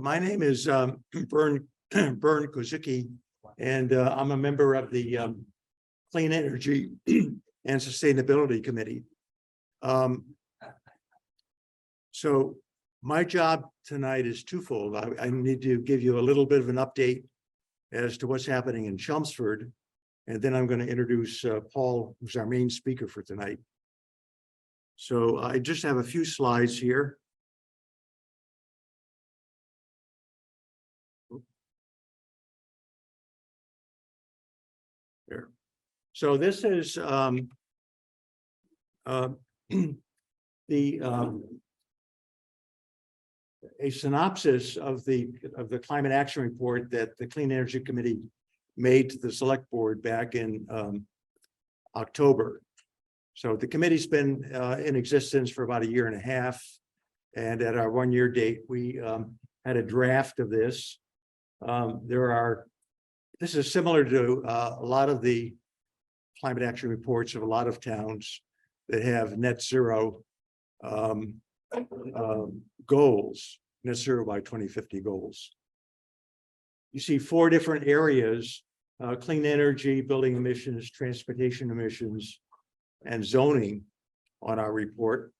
Well, my name is Bern Kosicki, and I'm a member of the Clean Energy and Sustainability Committee. So my job tonight is twofold. I need to give you a little bit of an update as to what's happening in Chelmsford, and then I'm going to introduce Paul, who's our main speaker for tonight. So I just have a few slides here. There. So this is a synopsis of the climate action report that the Clean Energy Committee made to the Select Board back in October. So the committee's been in existence for about 1.5 years, and at our 1-year date, we had a draft of this. This is similar to a lot of the climate action reports of a lot of towns that have net zero goals, net zero by 2050 goals. You see 4 different areas: clean energy, building emissions, transportation emissions, and zoning on our report.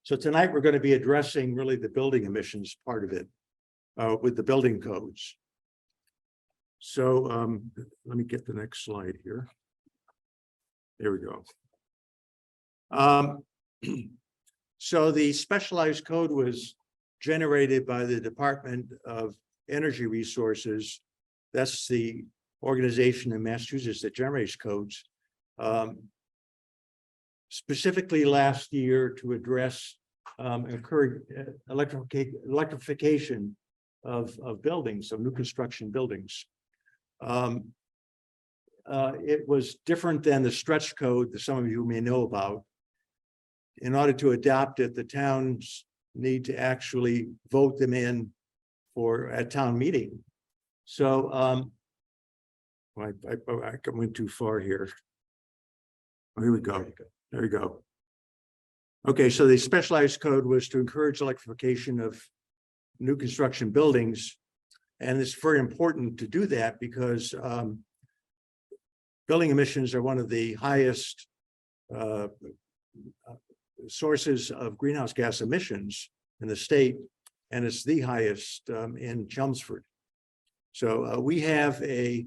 So tonight we're going to be addressing really the building emissions part of it with the building codes. So let me get the next slide here. There we go. So the specialized code was generated by the Department of Energy Resources. That's the organization in Massachusetts that generates codes. Specifically last year to address encourage electrification of buildings, of new construction buildings. It was different than the stretch code that some of you may know about. In order to adopt it, the towns need to actually vote them in for a town meeting. So I went too far here. Oh, here we go. There we go. Okay, so the specialized code was to encourage electrification of new construction buildings. And it's very important to do that because building emissions are one of the highest sources of greenhouse gas emissions in the state, and it's the highest in Chelmsford. So we have a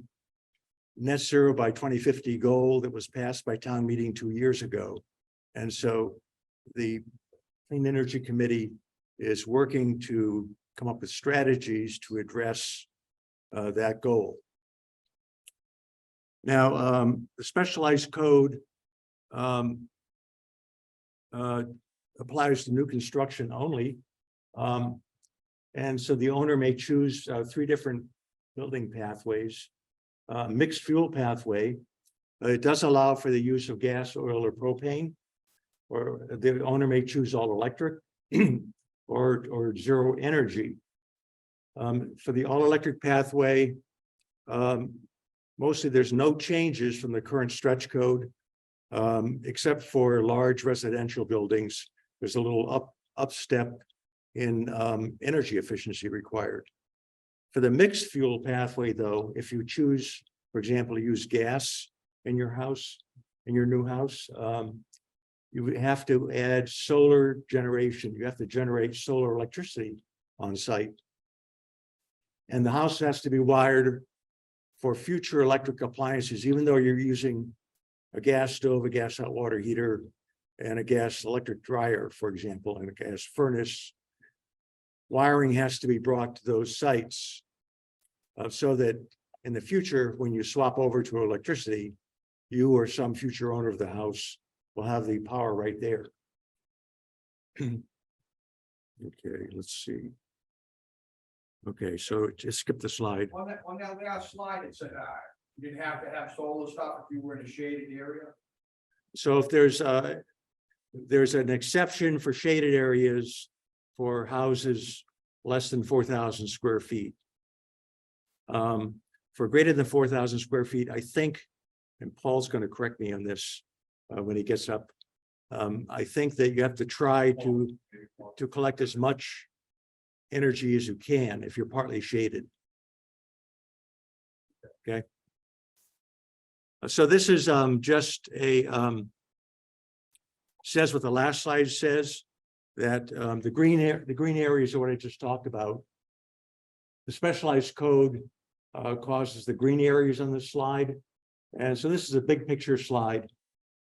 net zero by 2050 goal that was passed by town meeting 2 years ago. And so the Clean Energy Committee is working to come up with strategies to address that goal. Now, the specialized code applies to new construction only. And so the owner may choose 3 different building pathways. Mixed fuel pathway. It does allow for the use of gas, oil, or propane, or the owner may choose all electric or zero energy. For the all electric pathway, mostly there's no changes from the current stretch code, except for large residential buildings. There's a little up step in energy efficiency required. For the mixed fuel pathway, though, if you choose, for example, to use gas in your house, in your new house, you have to add solar generation. You have to generate solar electricity on site. And the house has to be wired for future electric appliances, even though you're using a gas stove, a gas hot water heater, and a gas electric dryer, for example, and a gas furnace. Wiring has to be brought to those sites so that in the future, when you swap over to electricity, you or some future owner of the house will have the power right there. Okay, let's see. Okay, so just skip the slide. On that last slide, it said you didn't have to have solar stuff if you were in a shaded area. So if there's an exception for shaded areas for houses less than 4,000 square feet. For greater than 4,000 square feet, I think, and Paul's going to correct me on this when he gets up, I think that you have to try to collect as much energy as you can if you're partly shaded. Okay. So this is just a says what the last slide says, that the green areas are what I just talked about. The specialized code causes the green areas on the slide. And so this is a big picture slide.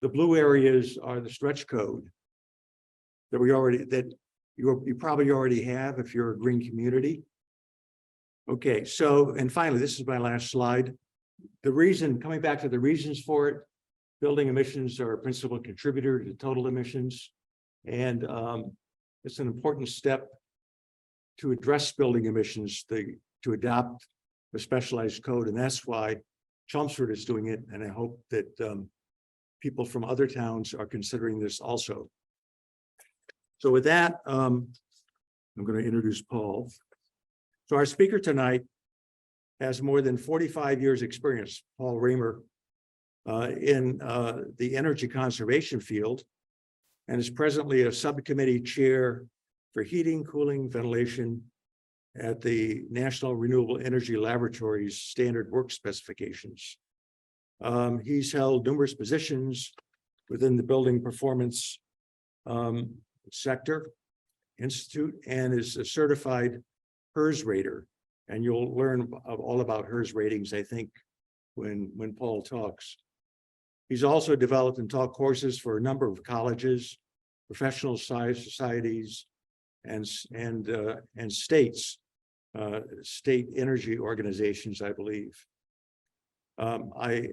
The blue areas are the stretch code that you probably already have if you're a green community. Okay, so, and finally, this is my last slide. The reason, coming back to the reasons for it, building emissions are a principal contributor to total emissions. And it's an important step to address building emissions, to adopt a specialized code. And that's why Chelmsford is doing it. And I hope that people from other towns are considering this also. So with that, I'm going to introduce Paul. So our speaker tonight has more than 45 years experience, Paul Raymer, in the energy conservation field, and is presently a subcommittee chair for heating, cooling, ventilation at the National Renewable Energy Laboratory's standard work specifications. He's held numerous positions within the building performance sector institute and is a certified HERS rater. And you'll learn all about HERS ratings, I think, when Paul talks. He's also developed and taught courses for a number of colleges, professional societies, and states, state energy organizations, I believe. I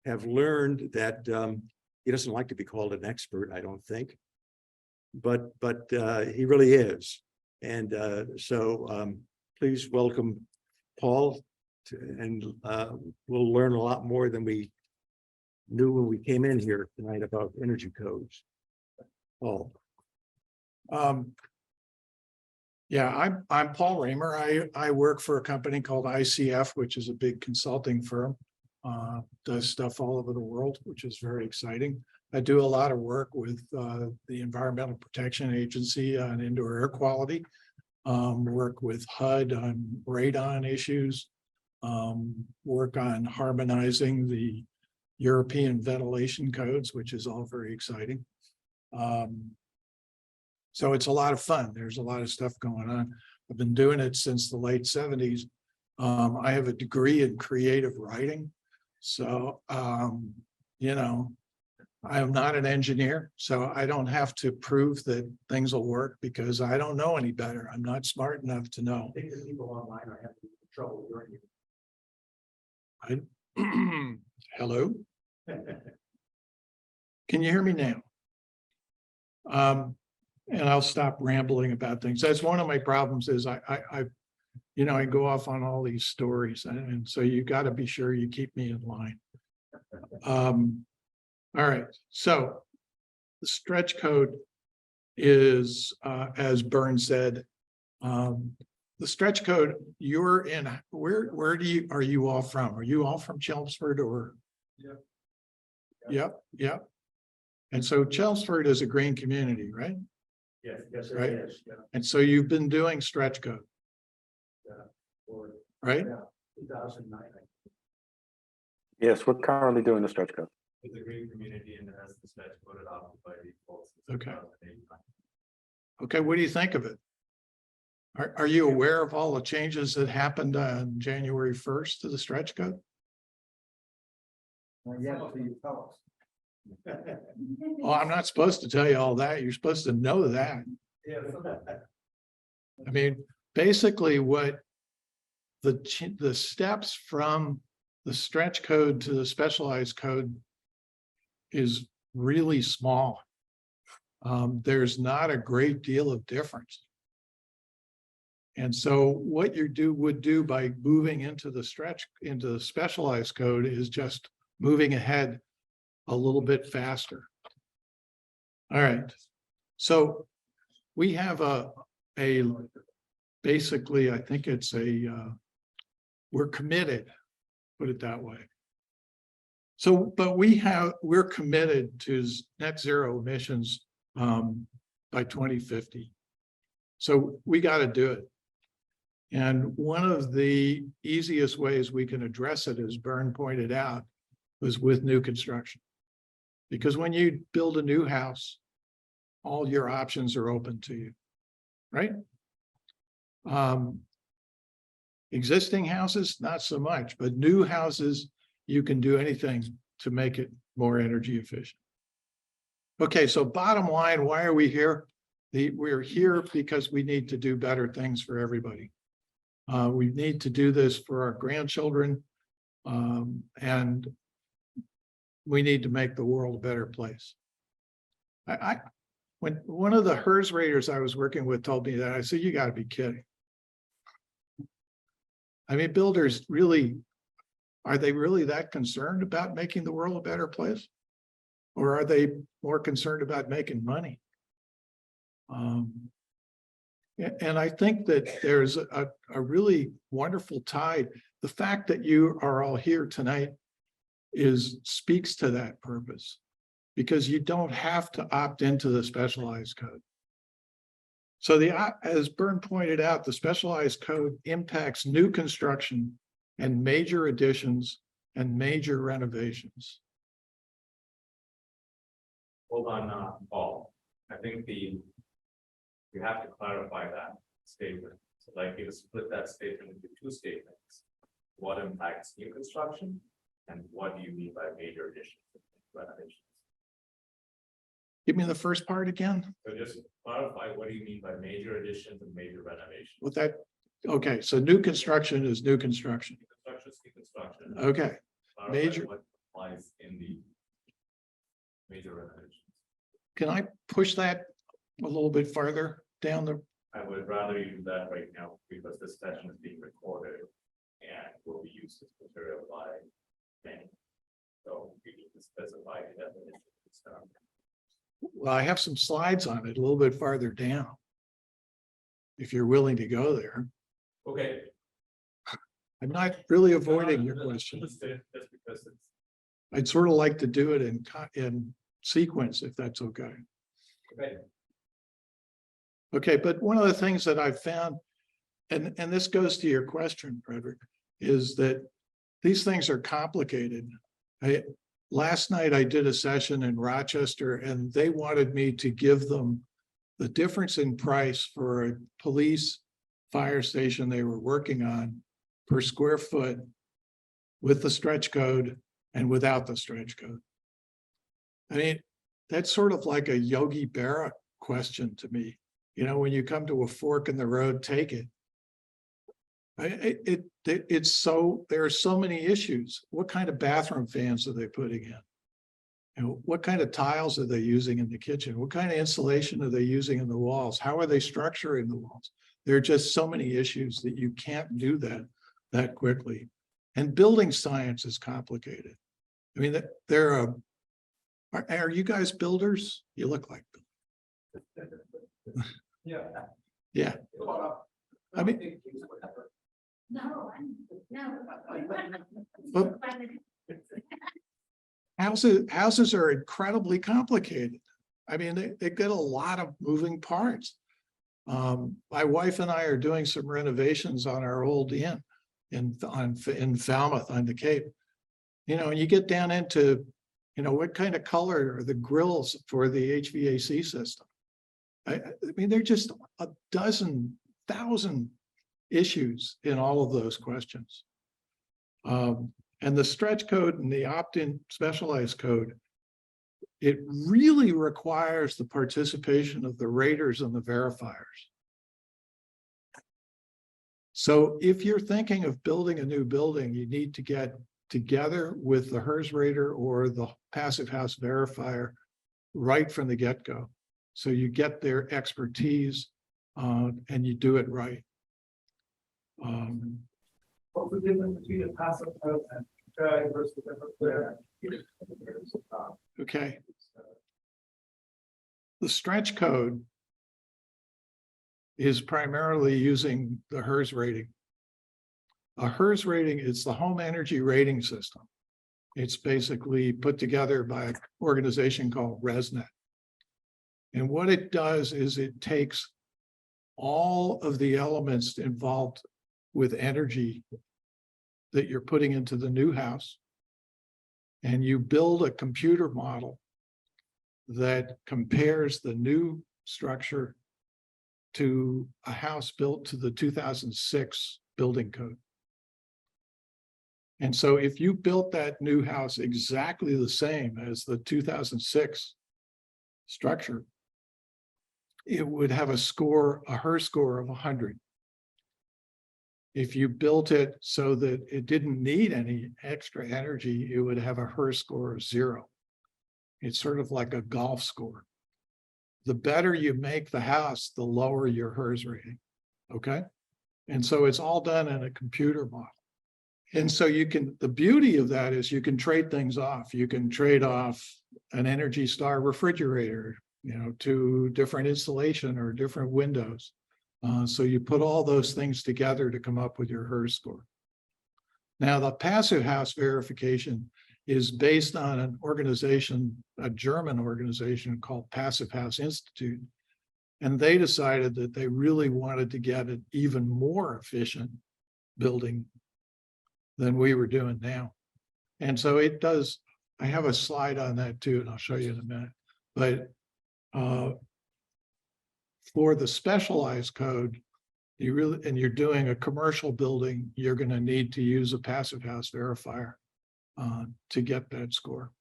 have learned that he doesn't like to be called an expert, I don't think, but he really is. And so please welcome Paul, and we'll learn a lot more than we knew when we came in here tonight about energy codes. Paul. Yeah, I'm Paul Raymer. I work for a company called ICF, which is a big consulting firm. Does stuff all over the world, which is very exciting. I do a lot of work with the Environmental Protection Agency on indoor air quality. Work with HUD on radon issues. Work on harmonizing the European ventilation codes, which is all very exciting. So it's a lot of fun. There's a lot of stuff going on. I've been doing it since the late 70s. I have a degree in creative writing. So, you know, I am not an engineer, so I don't have to prove that things will work because I don't know any better. I'm not smart enough to know. I think the people online are having trouble hearing you. Hello? Can you hear me now? And I'll stop rambling about things. That's one of my problems is I you know, I go off on all these stories, and so you got to be sure you keep me in line. All right, so the stretch code is, as Bern said, the stretch code. You're in. Where are you all from? Are you all from Chelmsford or? Yeah. Yep. And so Chelmsford is a green community, right? Yes, Right. it is. Yeah. And so you've been doing stretch code, right? 2009. Yes, we're currently doing the stretch code. It's a green community and it has the stretch code adopted by default. Okay. Okay, what do you think of it? Are you aware of all the changes that happened on January 1st to the stretch code? Yeah, so you tell us. Well, I'm not supposed to tell you all that. You're supposed to know that. Yeah. I mean, basically what the steps from the stretch code to the specialized code is really small. There's not a great deal of difference. And so what you would do by moving into the specialized code is just moving ahead a little bit faster. All right. So we have basically, I think it's we're committed, put it that way. So, but we're committed to net zero emissions by 2050. So we got to do it. And one of the easiest ways we can address it, as Bern pointed out, was with new construction. Because when you build a new house, all your options are open to you, right? Existing houses, not so much, but new houses, you can do anything to make it more energy efficient. Okay, so bottom line, why are we here? We're here because we need to do better things for everybody. We need to do this for our grandchildren, and we need to make the world a better place. When one of the HERS raters I was working with told me that, I said, you got to be kidding. I mean, builders really, are they really that concerned about making the world a better place? Or are they more concerned about making money? And I think that there's a really wonderful tide. The fact that you are all here tonight speaks to that purpose, because you don't have to opt into the specialized code. So as Bern pointed out, the specialized code impacts new construction and major additions and major renovations. Hold on, Paul. I think you have to clarify that statement. So like you split that statement into two statements. What impacts new construction and what do you mean by major additions and renovations? Give me the first part again. So just clarify, what do you mean by major additions and major renovations? With that, okay, so new construction is new construction. Construction is new construction. Okay, Clarify major- what applies in the major renovations. can I push that a little bit farther down the, I would rather you do that right now because this session is being recorded and will be used as material by many. So we need to specify the definition of stuff. well, I have some slides on it a little bit farther down. If you're willing to go there. Okay. I'm not really avoiding your question. Just because it's I'd sort of like to do it in sequence, if that's okay. okay. Okay, but one of the things that I've found, and this goes to your question, Frederick, is that these things are complicated. Last night I did a session in Rochester and they wanted me to give them the difference in price for a police fire station they were working on per square foot with the stretch code and without the stretch code. I mean, that's sort of like a Yogi Berra question to me. You know, when you come to a fork in the road, take it. It's so, there are so many issues. What kind of bathroom fans are they putting in? You know, what kind of tiles are they using in the kitchen? What kind of insulation are they using in the walls? How are they structuring the walls? There are just so many issues that you can't do that quickly. And building science is complicated. I mean, are you guys builders? You look like builders. Yeah. Yeah. I mean, No, no. Well, houses are incredibly complicated. I mean, they get a lot of moving parts. My wife and I are doing some renovations on our old inn in Falmouth on the Cape. You know, and you get down into, you know, what kind of color are the grills for the HVAC system? I mean, there are just a dozen, thousand issues in all of those questions. And the stretch code and the opt-in specialized code, it really requires the participation of the raters and the verifiers. So if you're thinking of building a new building, you need to get together with the HERS rater or the passive house verifier right from the get-go. So you get their expertise and you do it right. What's the difference between a passive code and drag versus the Okay. The stretch code is primarily using the HERS rating. A HERS rating is the home energy rating system. It's basically put together by an organization called ResNet. And what it does is it takes all of the elements involved with energy that you're putting into the new house. And you build a computer model that compares the new structure to a house built to the 2006 building code. And so if you built that new house exactly the same as the 2006 structure, it would have a HER score of 100. If you built it so that it didn't need any extra energy, it would have a HER score of 0. It's sort of like a golf score. The better you make the house, the lower your HERS rating, okay? And so it's all done in a computer model. And so the beauty of that is you can trade things off. You can trade off an Energy Star refrigerator, to different insulation or different windows. So you put all those things together to come up with your HERS score. Now, the passive house verification is based on an organization, a German organization called Passive House Institute. And they decided that they really wanted to get an even more efficient building than we were doing now. And so it does, I have a slide on that too, and I'll show you in a minute. But for the specialized code, you're doing a commercial building, you're going to need to use a passive house verifier to get that score.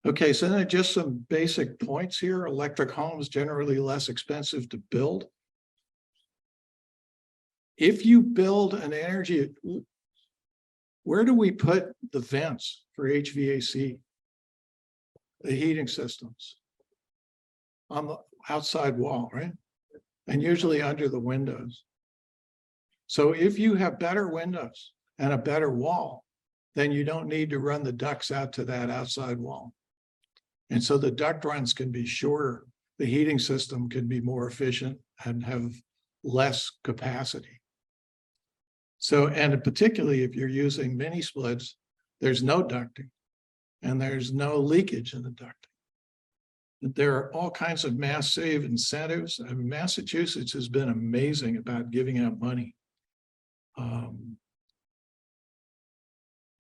Okay, so then just some basic points here. Electric homes generally less expensive to build. If you build an energy, where do we put the vents for HVAC? The heating systems on the outside wall, right? And usually under the windows. So if you have better windows and a better wall, then you don't need to run the ducts out to that outside wall. And so the duct runs can be shorter. The heating system can be more efficient and have less capacity. So, and particularly if you're using mini splits, there's no ducting and there's no leakage in the ducting. There are all kinds of mass save incentives. I mean, Massachusetts has been amazing about giving out money.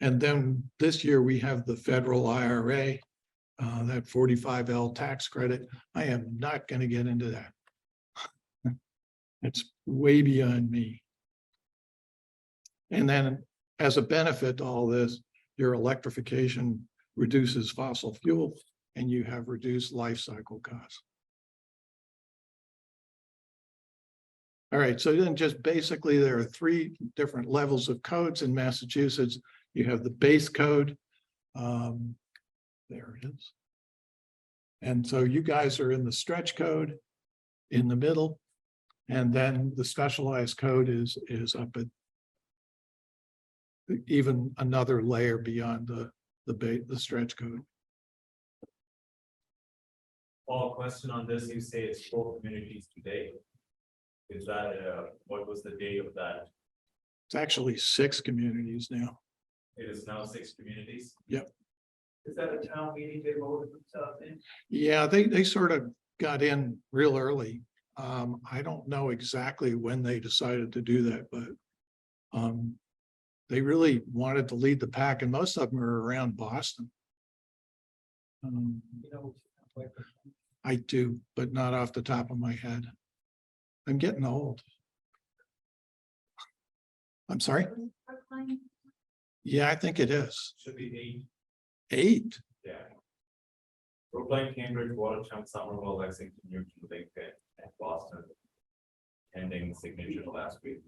And then this year we have the federal IRA, that 45L tax credit. I am not going to get into that. It's way beyond me. And then as a benefit to all this, your electrification reduces fossil fuel and you have reduced life cycle costs. All right, so then just basically there are 3 different levels of codes in Massachusetts. You have the base code. There it is. And so you guys are in the stretch code in the middle. And then the specialized code is up at even another layer beyond the stretch code. Paul, question on this, you say it's 4 communities today. Is that, what was the date of that? It's actually 6 communities now. It is now 6 communities? Yep. Is that a town meeting they voted themselves in? Yeah, they sort of got in real early. I don't know exactly when they decided to do that, but they really wanted to lead the pack, and most of them are around Boston. You know, like, I do, but not off the top of my head. I'm getting old. I'm sorry? Yeah, I think it is. Should be 8. 8. Yeah. Brookline, Cambridge, Watertown, Somerville, Lexington, Newton, Lincoln, and Boston. Pending signature last week.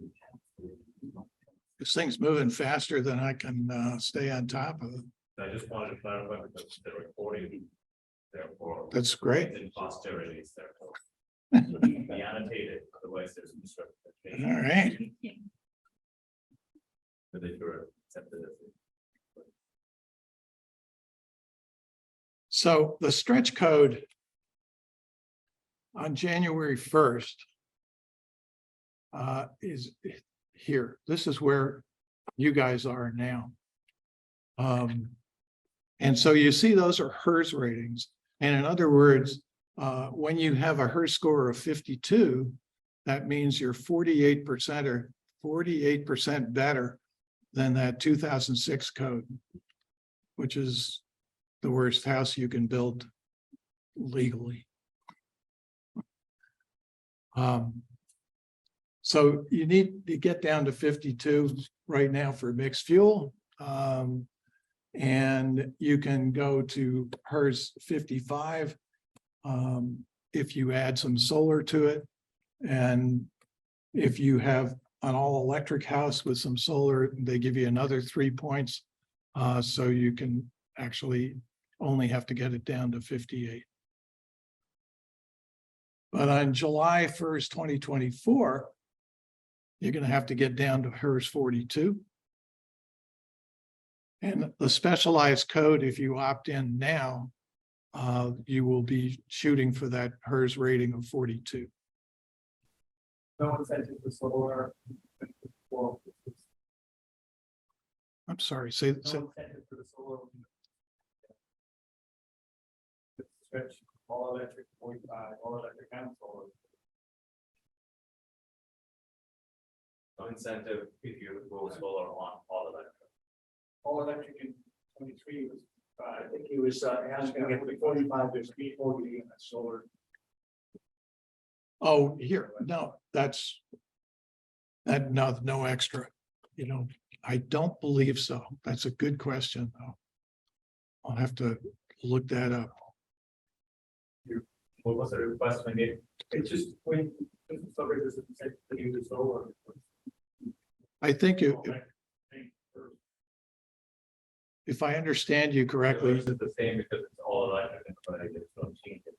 This thing's moving faster than I can stay on top of it. I just wanted to clarify because the recording, therefore. That's great. It's in posterity, therefore. Be annotated, otherwise there's misrepresentation. All right. But if you're accepted as it. So the stretch code on January 1st is here. This is where you guys are now. And so you see those are HERS ratings. And in other words, When you have a HERS score of 52, that means you're 48% or 48% better than that 2006 code, which is the worst house you can build legally. So you need to get down to 52 right now for mixed fuel. And you can go to HERS 55 if you add some solar to it. And if you have an all-electric house with some solar, they give you another 3 points. So you can actually only have to get it down to 58. But on July 1st, 2024, you're going to have to get down to HERS 42. And the specialized code, if you opt in now, you will be shooting for that HERS rating of 42. No incentive for solar. Well, I'm sorry, say, no incentive for the solar. Stretch all electric 45, all electric and solar. No incentive if you go solar on all electric. All electric in 23 was, I think he was asking if the 45 is 340 and solar. oh, here, no, that's no extra. You know, I don't believe so. That's a good question, though. I'll have to look that up. What was the request we made? It's just when the solar doesn't set the use solar. I think if I understand you correctly, It's the same because it's all electric and but I just don't change it.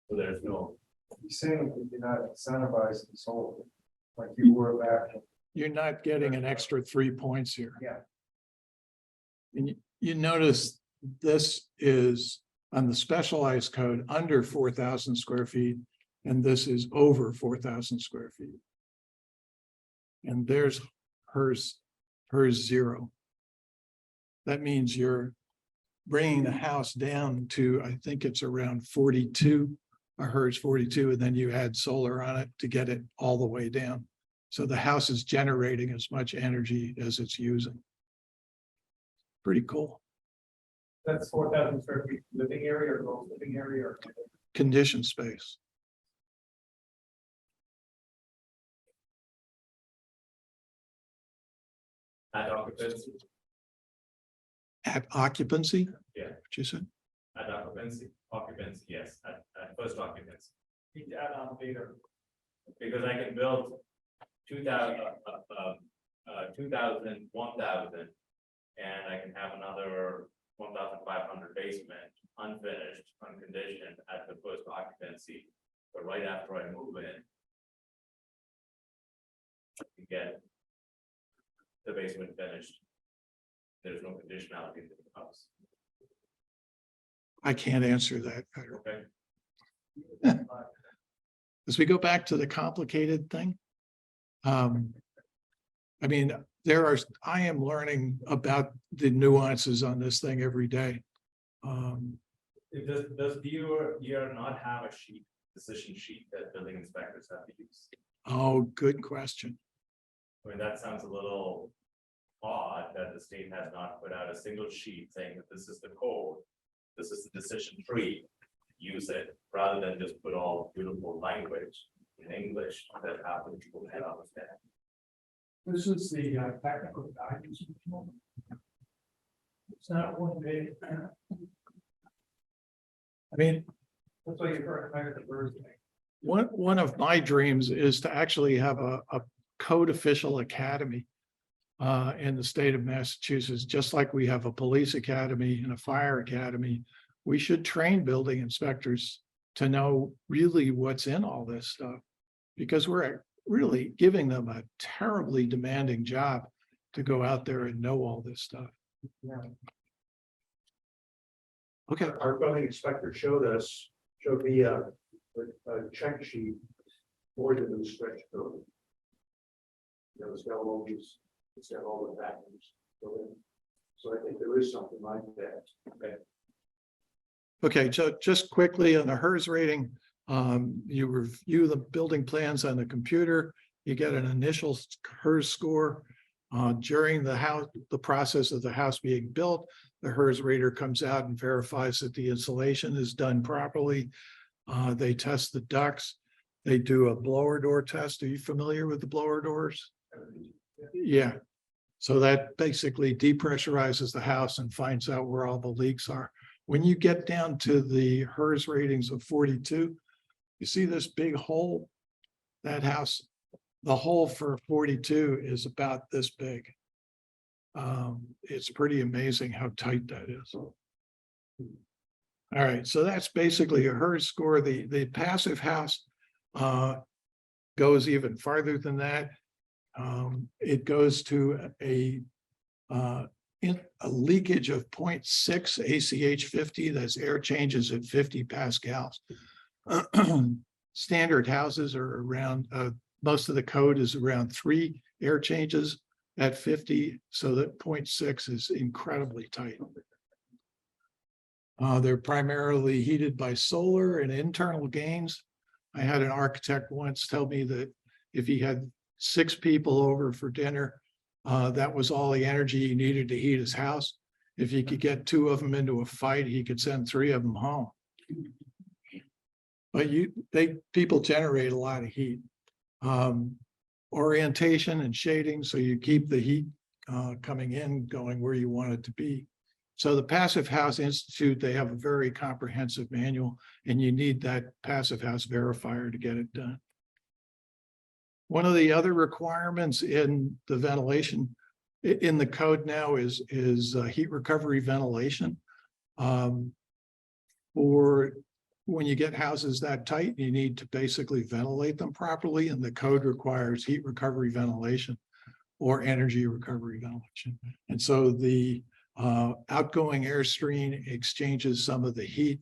So there's no, He's saying that you're not incentivizing solar like you were back. you're not getting an extra 3 points here. Yeah. And you notice this is on the specialized code under 4,000 square feet, and this is over 4,000 square feet. And there's HERS 0. That means you're bringing the house down to, I think it's around 42, a HERS 42, and then you add solar on it to get it all the way down. So the house is generating as much energy as it's using. Pretty cool. That's 4,000 square feet living area or gross living area or. Condition space. at occupancy, At occupancy? Yeah. What you said? at occupancy, yes, at first occupancy. Need to add on later. Because I can build 2,000, 2,000, 1,000, and I can have another 1,500 basement unfinished, unconditioned at the first occupancy. But right after I move in, I can get the basement finished. There's no conditionality in the house. I can't answer that. Okay. As we go back to the complicated thing. I mean, I am learning about the nuances on this thing every day. Does your not have a decision sheet that building inspectors have to use? Oh, good question. I mean, that sounds a little odd that the state has not put out a single sheet saying that this is the code. This is the decision tree, use it, rather than just put all beautiful language in English that half the people can understand. This is the technical guidance. It's not one day. I mean, That's why you heard the birds. one of my dreams is to actually have a code official academy in the state of Massachusetts, just like we have a police academy and a fire academy. We should train building inspectors to know really what's in all this stuff, because we're really giving them a terribly demanding job to go out there and know all this stuff. Yeah. Okay, Our building inspector showed me a check sheet for the new stretch code. It's got all these, it's got all the factors. So I think there is something like that. Okay. Okay, so just quickly on the HERS rating, you review the building plans on the computer, you get an initial HERS score. During the process of the house being built, the HERS rater comes out and verifies that the insulation is done properly. They test the ducts. They do a blower door test. Are you familiar with the blower doors? Yeah. So that basically depressurizes the house and finds out where all the leaks are. When you get down to the HERS ratings of 42, you see this big hole? That house, the hole for 42 is about this big. It's pretty amazing how tight that is. All right, so that's basically a HERS score. The passive house goes even farther than that. It goes to a leakage of 0.6 ACH 50. That's air changes at 50 pascals. Standard houses are around, most of the code is around 3 air changes at 50. So that 0.6 is incredibly tight. They're primarily heated by solar and internal gains. I had an architect once tell me that if he had 6 people over for dinner, that was all the energy he needed to heat his house. If he could get 2 of them into a fight, he could send 3 of them home. But people generate a lot of heat. Orientation and shading, so you keep the heat coming in, going where you want it to be. So the Passive House Institute, they have a very comprehensive manual, and you need that Passive House verifier to get it done. One of the other requirements in the ventilation in the code now is heat recovery ventilation. For when you get houses that tight, you need to basically ventilate them properly, and the code requires heat recovery ventilation or energy recovery ventilation. And so the outgoing air stream exchanges some of the heat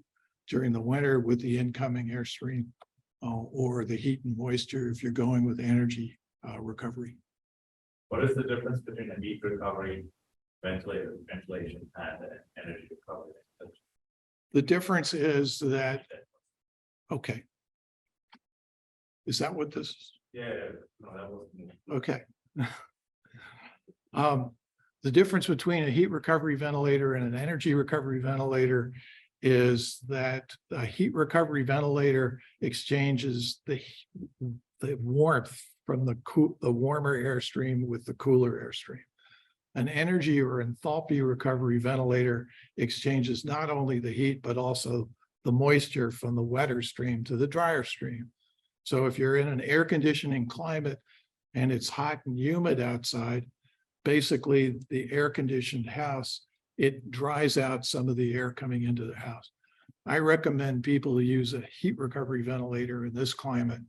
during the winter with the incoming air stream, or the heat and moisture if you're going with energy recovery. What is the difference between a heat recovery ventilation and an energy recovery? The difference is that, okay. Is that what this is? Yeah, no, that wasn't. Okay. The difference between a heat recovery ventilator and an energy recovery ventilator is that a heat recovery ventilator exchanges the warmth from the warmer airstream with the cooler airstream. An energy or enthalpy recovery ventilator exchanges not only the heat, but also the moisture from the wetter stream to the drier stream. So if you're in an air conditioning climate and it's hot and humid outside, basically the air conditioned house, it dries out some of the air coming into the house. I recommend people to use a heat recovery ventilator in this climate,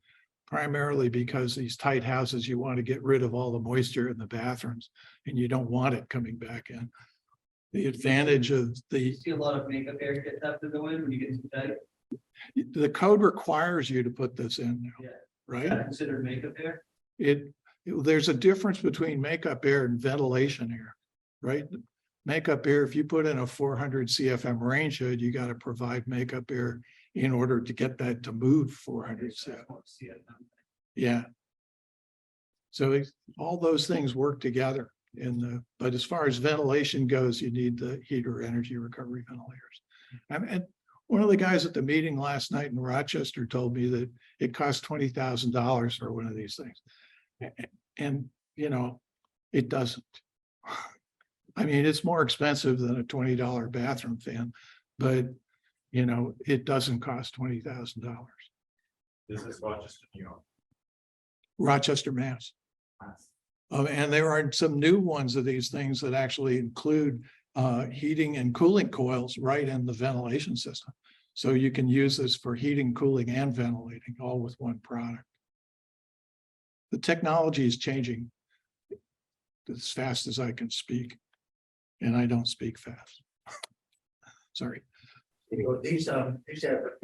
primarily because these tight houses, you want to get rid of all the moisture in the bathrooms and you don't want it coming back in. The advantage of You see a lot of makeup air get up to the wind when you get too tight. the code requires you to put this in now, Yeah. right? Considered makeup air. There's a difference between makeup air and ventilation air, right? Makeup air, if you put in a 400 CFM range hood, you got to provide makeup air in order to get that to move 400 CFM. Yeah. So all those things work together but as far as ventilation goes, you need the heat or energy recovery ventilators. And one of the guys at the meeting last night in Rochester told me that it costs $20,000 for one of these things. And, it doesn't. I mean, it's more expensive than a $20 bathroom fan, but, it doesn't cost $20,000. This is Rochester, New York. Rochester, Mass. And there are some new ones of these things that actually include heating and cooling coils right in the ventilation system. So you can use this for heating, cooling, and ventilating all with one product. The technology is changing as fast as I can speak, and I don't speak fast. Sorry. These have a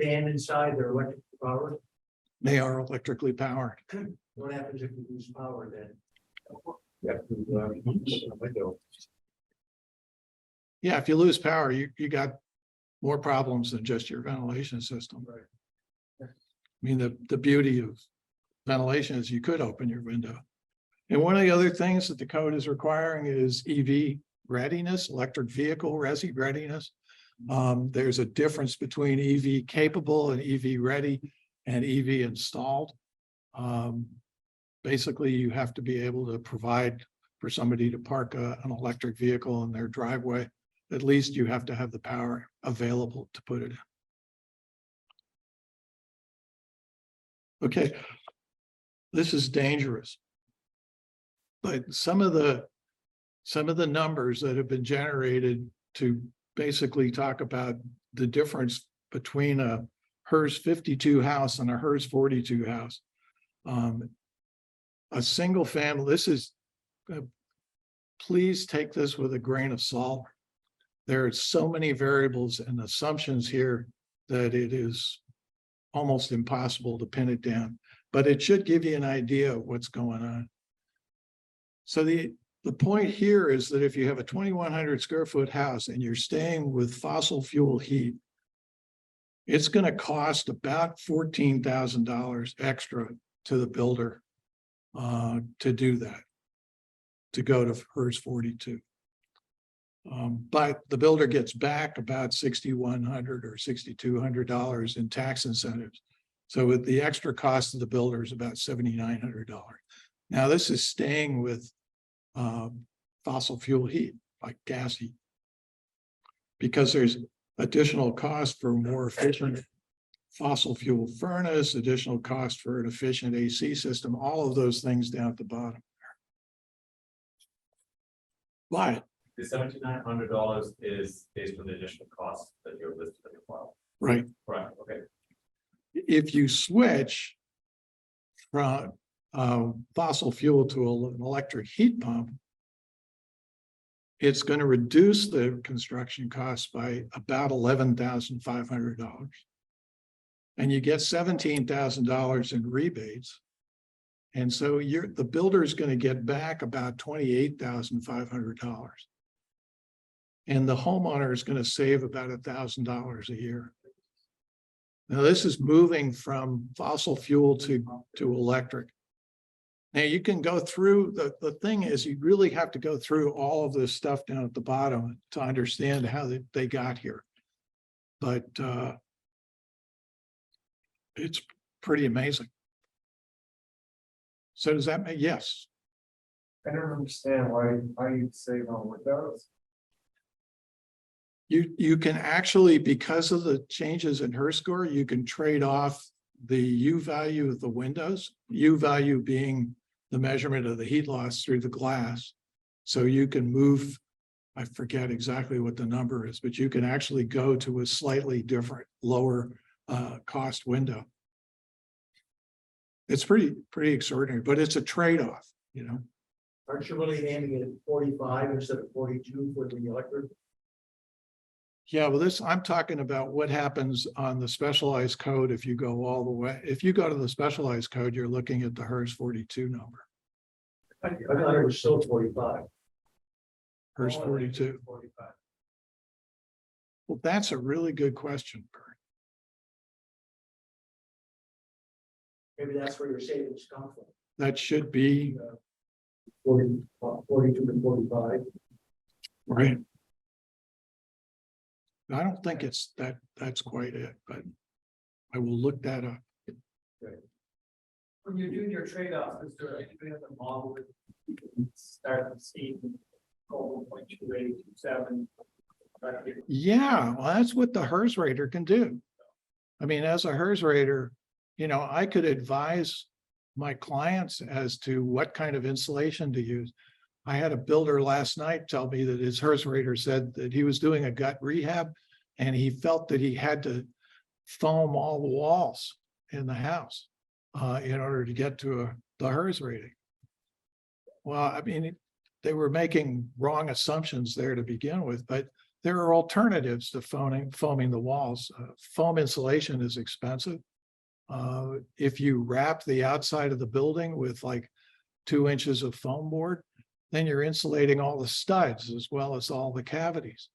fan inside, they're electric powered. They are electrically powered. What happens if you lose power then? You have to, window. Yeah, if you lose power, you got more problems than just your ventilation system. Right. I mean, the beauty of ventilation is you could open your window. And one of the other things that the code is requiring is EV readiness, electric vehicle readiness. There's a difference between EV capable and EV ready and EV installed. Basically, you have to be able to provide for somebody to park an electric vehicle in their driveway. At least you have to have the power available to put it in. Okay, this is dangerous. But some of the numbers that have been generated to basically talk about the difference between a HERS 52 house and a HERS 42 house. A single family, this is, please take this with a grain of salt. There are so many variables and assumptions here that it is almost impossible to pin it down, but it should give you an idea of what's going on. So the point here is that if you have a 2,100 square foot house and you're staying with fossil fuel heat, it's going to cost about $14,000 extra to the builder to do that, to go to HERS 42. But the builder gets back about $6,100 or $6,200 in tax incentives. So with the extra cost of the builder is about $7,900. Now this is staying with fossil fuel heat, like gas heat, because there's additional cost for more efficient fossil fuel furnace, additional cost for an efficient AC system, all of those things down at the bottom. But The $7,900 is based on the additional costs that you're listed in the file. right, Right, okay. if you switch from fossil fuel to an electric heat pump, it's going to reduce the construction costs by about $11,500. And you get $17,000 in rebates. And so the builder is going to get back about $28,500. And the homeowner is going to save about $1,000 a year. Now, this is moving from fossil fuel to electric. Now, you can go through, the thing is, you really have to go through all of this stuff down at the bottom to understand how they got here. But it's pretty amazing. So does that make, yes? I don't understand why you'd save on windows. You can actually, because of the changes in HERS score, you can trade off the U value of the windows, U value being the measurement of the heat loss through the glass. So you can move, I forget exactly what the number is, but you can actually go to a slightly different, lower cost window. It's pretty extraordinary, but it's a trade-off, you know. Aren't you really aiming at 45 instead of 42 for the electric? Yeah, well, I'm talking about what happens on the specialized code if you go all the way. If you go to the specialized code, you're looking at the HERS 42 number. I thought it was still 45. HERS 42. 45. Well, that's a really good question, Bern. Maybe that's where your savings come from. That should be 42 to 45. right. I don't think it's that's quite it, but I will look that up. When you're doing your trade-off, is there anything at the model that you can start to see? 0.2827. Yeah, well, that's what the HERS rater can do. I mean, as a HERS rater, you know, I could advise my clients as to what kind of insulation to use. I had a builder last night tell me that his HERS rater said that he was doing a gut rehab and he felt that he had to foam all the walls in the house in order to get to the HERS rating. Well, I mean, they were making wrong assumptions there to begin with, but there are alternatives to foaming the walls. Foam insulation is expensive. If you wrap the outside of the building with like 2 inches of foam board, then you're insulating all the studs as well as all the cavities.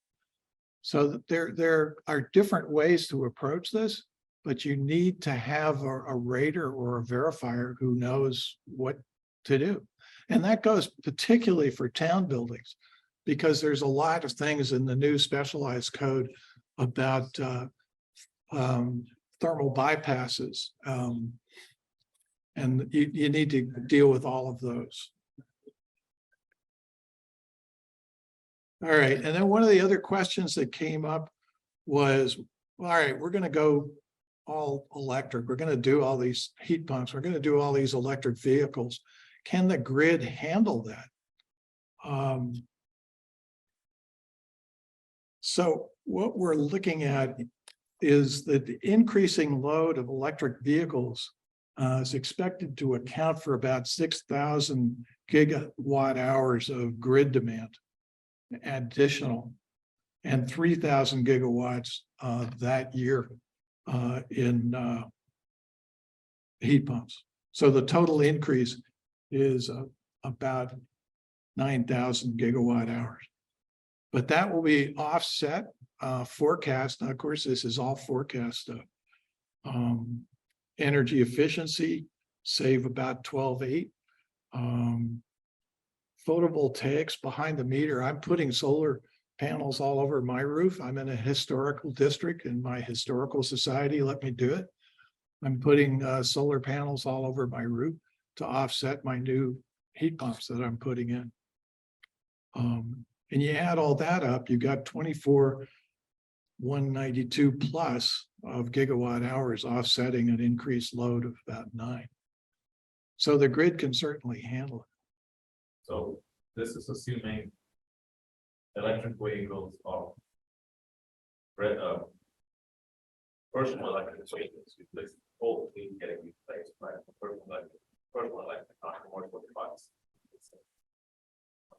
So that there are different ways to approach this, but you need to have a rater or a verifier who knows what to do. And that goes particularly for town buildings, because there's a lot of things in the new specialized code about thermal bypasses. And you need to deal with all of those. All right, and then one of the other questions that came up was, all right, we're going to go all electric. We're going to do all these heat pumps. We're going to do all these electric vehicles. Can the grid handle that? So what we're looking at is that the increasing load of electric vehicles is expected to account for about 6,000 gigawatt hours of grid demand additional, and 3,000 gigawatts that year in heat pumps. So the total increase is about 9,000 gigawatt hours. But that will be offset, forecast. Now, of course, this is all forecast stuff. Energy efficiency, save about 12.8. Photovoltaics behind the meter. I'm putting solar panels all over my roof. I'm in a historical district and my historical society let me do it. I'm putting solar panels all over my roof to offset my new heat pumps that I'm putting in. And you add all that up, you got 24,192 plus of gigawatt hours offsetting an increased load of about 9. So the grid can certainly handle it. So this is assuming electric vehicles are personal electric vehicles, replace whole fleet getting replaced by personal electric, not commercial trucks.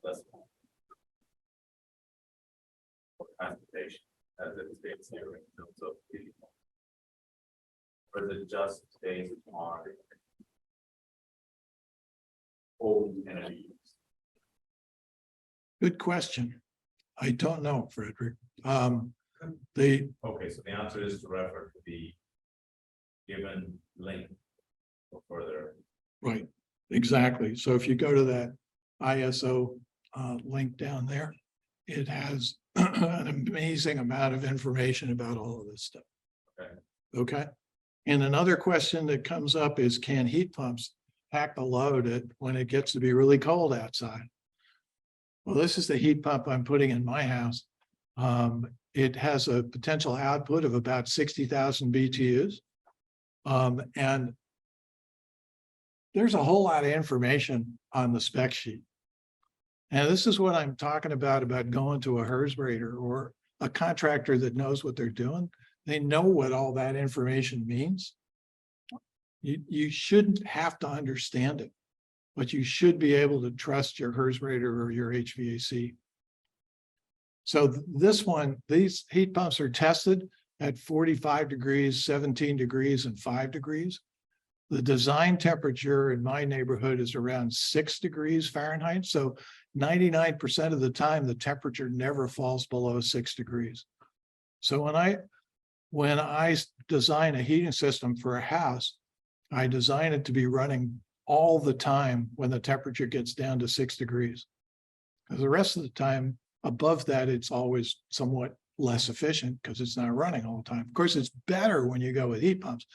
Less for transportation as it states here in terms of vehicle. Or is it just based on old energy use? Good question. I don't know, Frederick. Okay, so the answer is to refer to the given link for further. Right, exactly. So if you go to that ISO link down there, it has an amazing amount of information about all of this stuff. Okay. Okay. And another question that comes up is, can heat pumps pack the load when it gets to be really cold outside? Well, this is the heat pump I'm putting in my house. It has a potential output of about 60,000 BTUs. And there's a whole lot of information on the spec sheet. And this is what I'm talking about going to a HERS rater or a contractor that knows what they're doing. They know what all that information means. You shouldn't have to understand it, but you should be able to trust your HERS rater or your HVAC. So this one, these heat pumps are tested at 45 degrees, 17 degrees, and 5 degrees. The design temperature in my neighborhood is around 6 degrees Fahrenheit. So 99% of the time, the temperature never falls below 6 degrees. So when I design a heating system for a house, I design it to be running all the time when the temperature gets down to 6 degrees. Because the rest of the time above that, it's always somewhat less efficient because it's not running all the time. Of course, it's better when you go with heat pumps.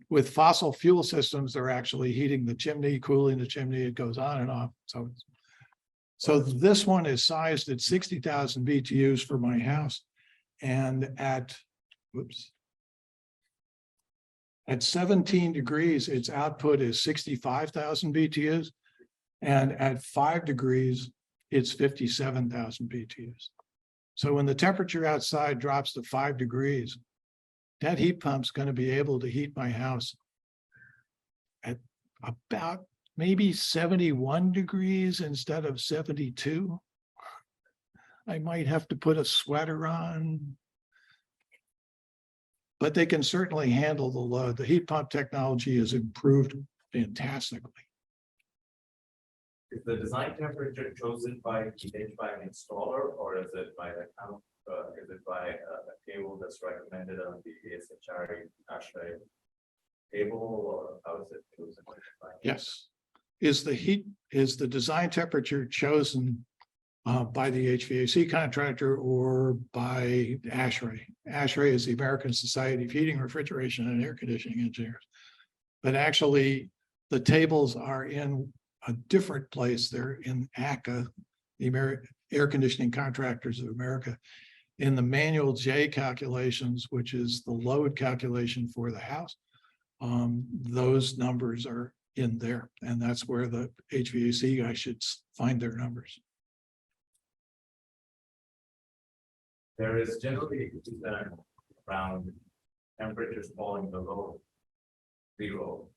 With fossil fuel systems, they're actually heating the chimney, cooling the chimney, it goes on and off. So this one is sized at 60,000 BTUs for my house. And at 17 degrees, its output is 65,000 BTUs. And at 5 degrees, it's 57,000 BTUs. So when the temperature outside drops to 5 degrees, that heat pump's going to be able to heat my house at about maybe 71 degrees instead of 72. I might have to put a sweater on, but they can certainly handle the load. The heat pump technology has improved fantastically. Is the design temperature chosen by an installer, or is it by the Is it by a table that's recommended on the ASHRA table, or how is it chosen? Yes. Is the design temperature chosen by the HVAC contractor or by ASHRAE? ASHRAE is the American Society of Heating, Refrigeration, and Air Conditioning Engineers. But actually, the tables are in a different place. They're in ACA, the Air Conditioning Contractors of America. In the manual J calculations, which is the load calculation for the house, those numbers are in there, and that's where the HVAC guy should find their numbers. There is generally a concern around temperatures falling below 0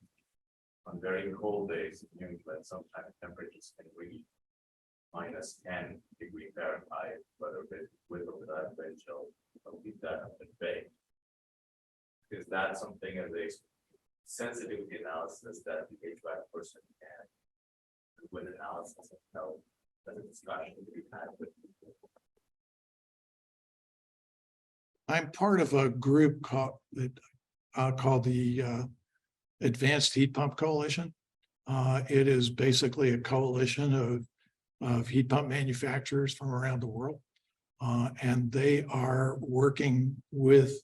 on very cold days, but sometimes temperatures can reach -10 degrees Fahrenheit, whether with or without wind chill. I'll keep that up at bay. Is that something as a sensitivity analysis that the HVAC person can do with analysis of how that discussion to be had with people? I'm part of a group called the Advanced Heat Pump Coalition. It is basically a coalition of heat pump manufacturers from around the world. And they are working with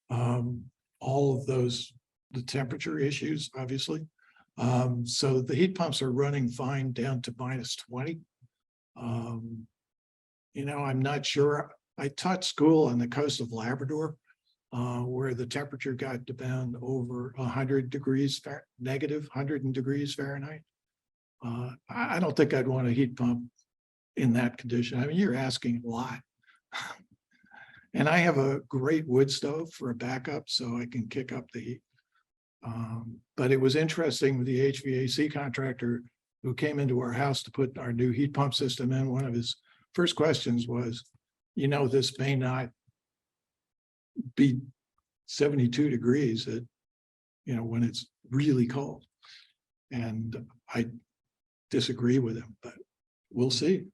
all of those, the temperature issues, obviously. So the heat pumps are running fine down to -20. I'm not sure. I taught school on the coast of Labrador, where the temperature got down over 100 degrees, negative 100 degrees Fahrenheit. I don't think I'd want a heat pump in that condition. I mean, you're asking a lot. And I have a great wood stove for a backup, so I can kick up the heat. But it was interesting with the HVAC contractor who came into our house to put our new heat pump system in. One of his first questions was, this may not be 72 degrees at, when it's really cold. And I disagree with him, but we'll see.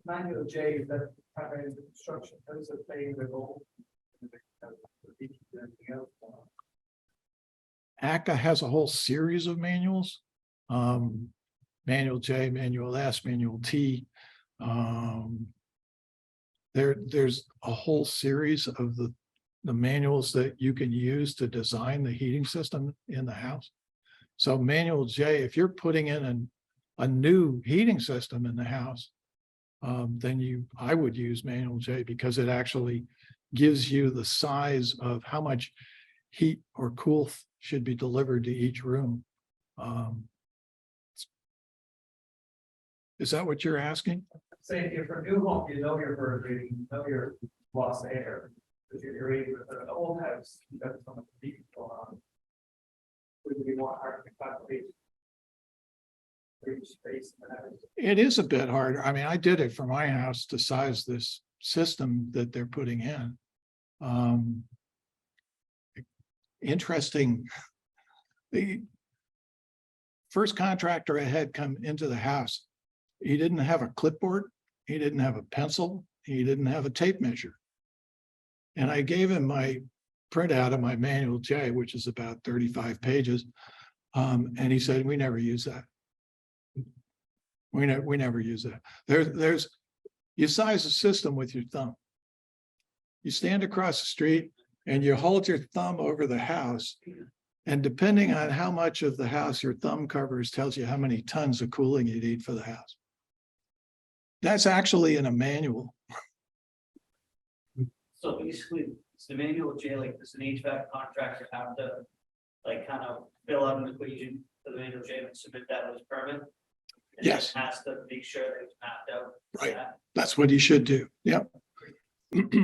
Manual J, is that primary construction, how does it play the role? ACA has a whole series of manuals. Manual J, Manual S, Manual T. There's a whole series of the manuals that you can use to design the heating system in the house. So Manual J, if you're putting in a new heating system in the house, then I would use Manual J because it actually gives you the size of how much heat or cool should be delivered to each room. Is that what you're asking? Say if you're a new home, your bird rating, your lost air, because you're rated with an old house, you got so much heat going on. Would be more hard to calculate. Space and everything. It is a bit harder. I mean, I did it for my house to size this system that they're putting in. Interesting. The first contractor I had come into the house, he didn't have a clipboard, he didn't have a pencil, he didn't have a tape measure. And I gave him my printout of my Manual J, which is about 35 pages. And he said, we never use that. We never use that. You size a system with your thumb. You stand across the street and you hold your thumb over the house. And depending on how much of the house your thumb covers tells you how many tons of cooling you need for the house. That's actually in a manual. So basically, it's the Manual J, like does an HVAC contractor have to kind of fill out an equation for the Manual J and submit that as permit? And Yes. has to make sure that it's mapped out. Right. Yeah. That's what he should do. Yep.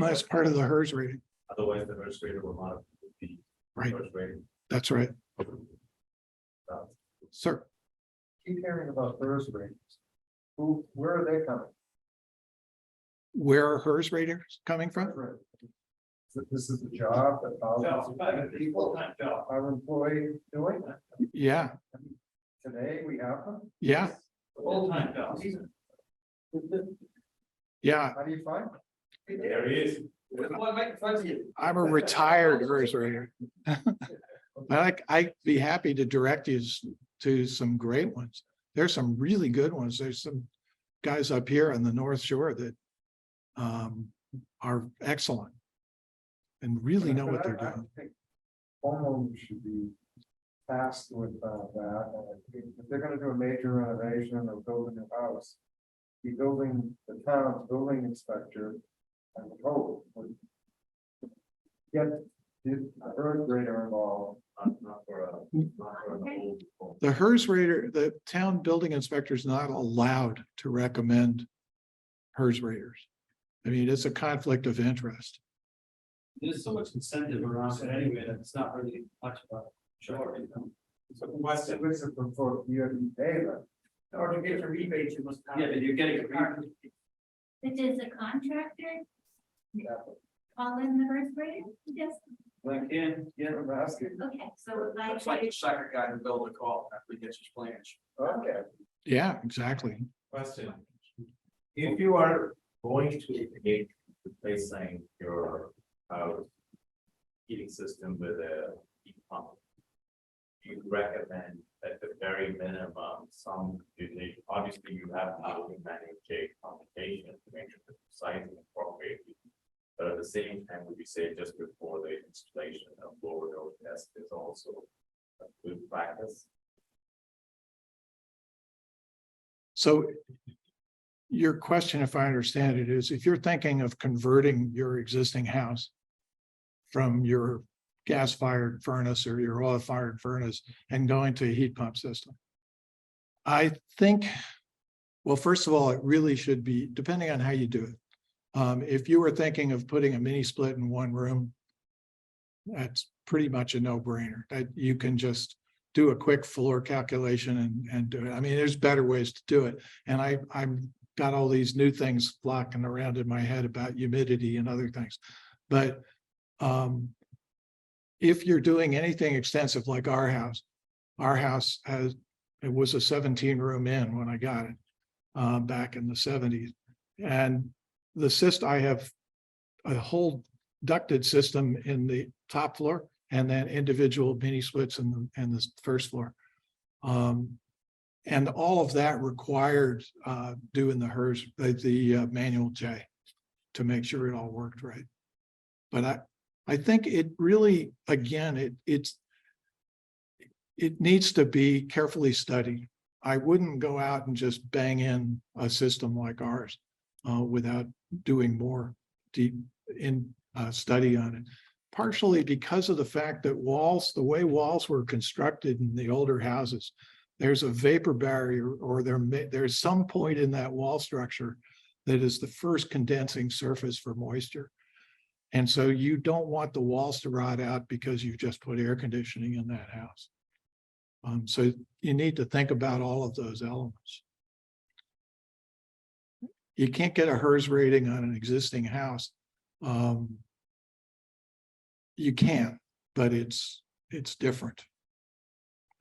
That's part of the HERS rating. Otherwise, the first grader will not be Right. first rating. That's right. Sir. Keep hearing about first ratings. Where are they coming? Where are HERS ratings coming from? This is a job that Full-time job. our employees doing. Yeah, Today we have them. yeah. Full-time job. Yeah, How do you find it? There he is. Well, right in front of you. I'm a retired HERS rater. I'd be happy to direct you to some great ones. There's some really good ones. There's some guys up here on the North Shore that are excellent and really know what they're But I doing. think homeowners should be tasked with that. And if they're gonna do a major renovation or build a new house, the town's building inspector, I would hope, would get the earth grader involved. Not for an old home. The HERS rater, the town building inspector is not allowed to recommend HERS raters. I mean, it's a conflict of interest. There's so much incentive around it anyway, that it's not really much of a chore, you know. So what's it for you to pay them? Or to get a rebate, you must. Yeah, but you're getting a rebate. But does the contractor Yeah, call in the first grade? Yes, Like, yeah, I'm asking. okay, so like. It's like the second guy to build a call after he gets his plans. Okay. Yeah, exactly. Question. If you are going to be replacing your heating system with a heat pump, do you recommend at the very minimum, obviously you have housing manual J complication to make sure the sizing appropriate. But at the same time, would you say just before the installation of blower door test is also a good practice? So your question, if I understand it, is if you're thinking of converting your existing house from your gas-fired furnace or your oil-fired furnace and going to a heat pump system. I think, well, first of all, it really should be, depending on how you do it. If you were thinking of putting a mini split in one room, that's pretty much a no-brainer. That you can just do a quick floor calculation and do it. I mean, there's better ways to do it. And I'm got all these new things flocking around in my head about humidity and other things. But if you're doing anything extensive like our house has, it was a 17-room inn when I got it back in the 70s. And the system, I have a whole ducted system in the top floor and then individual mini splits in the first floor. And all of that required doing the HERS, the manual J to make sure it all worked right. But I think it really, again, it needs to be carefully studied. I wouldn't go out and just bang in a system like ours without doing more deep study on it. Partially because of the fact that the way walls were constructed in the older houses, there's a vapor barrier, or there's some point in that wall structure that is the first condensing surface for moisture. And so you don't want the walls to rot out because you just put air conditioning in that house. So you need to think about all of those elements. You can't get a HERS rating on an existing house. You can, but it's different.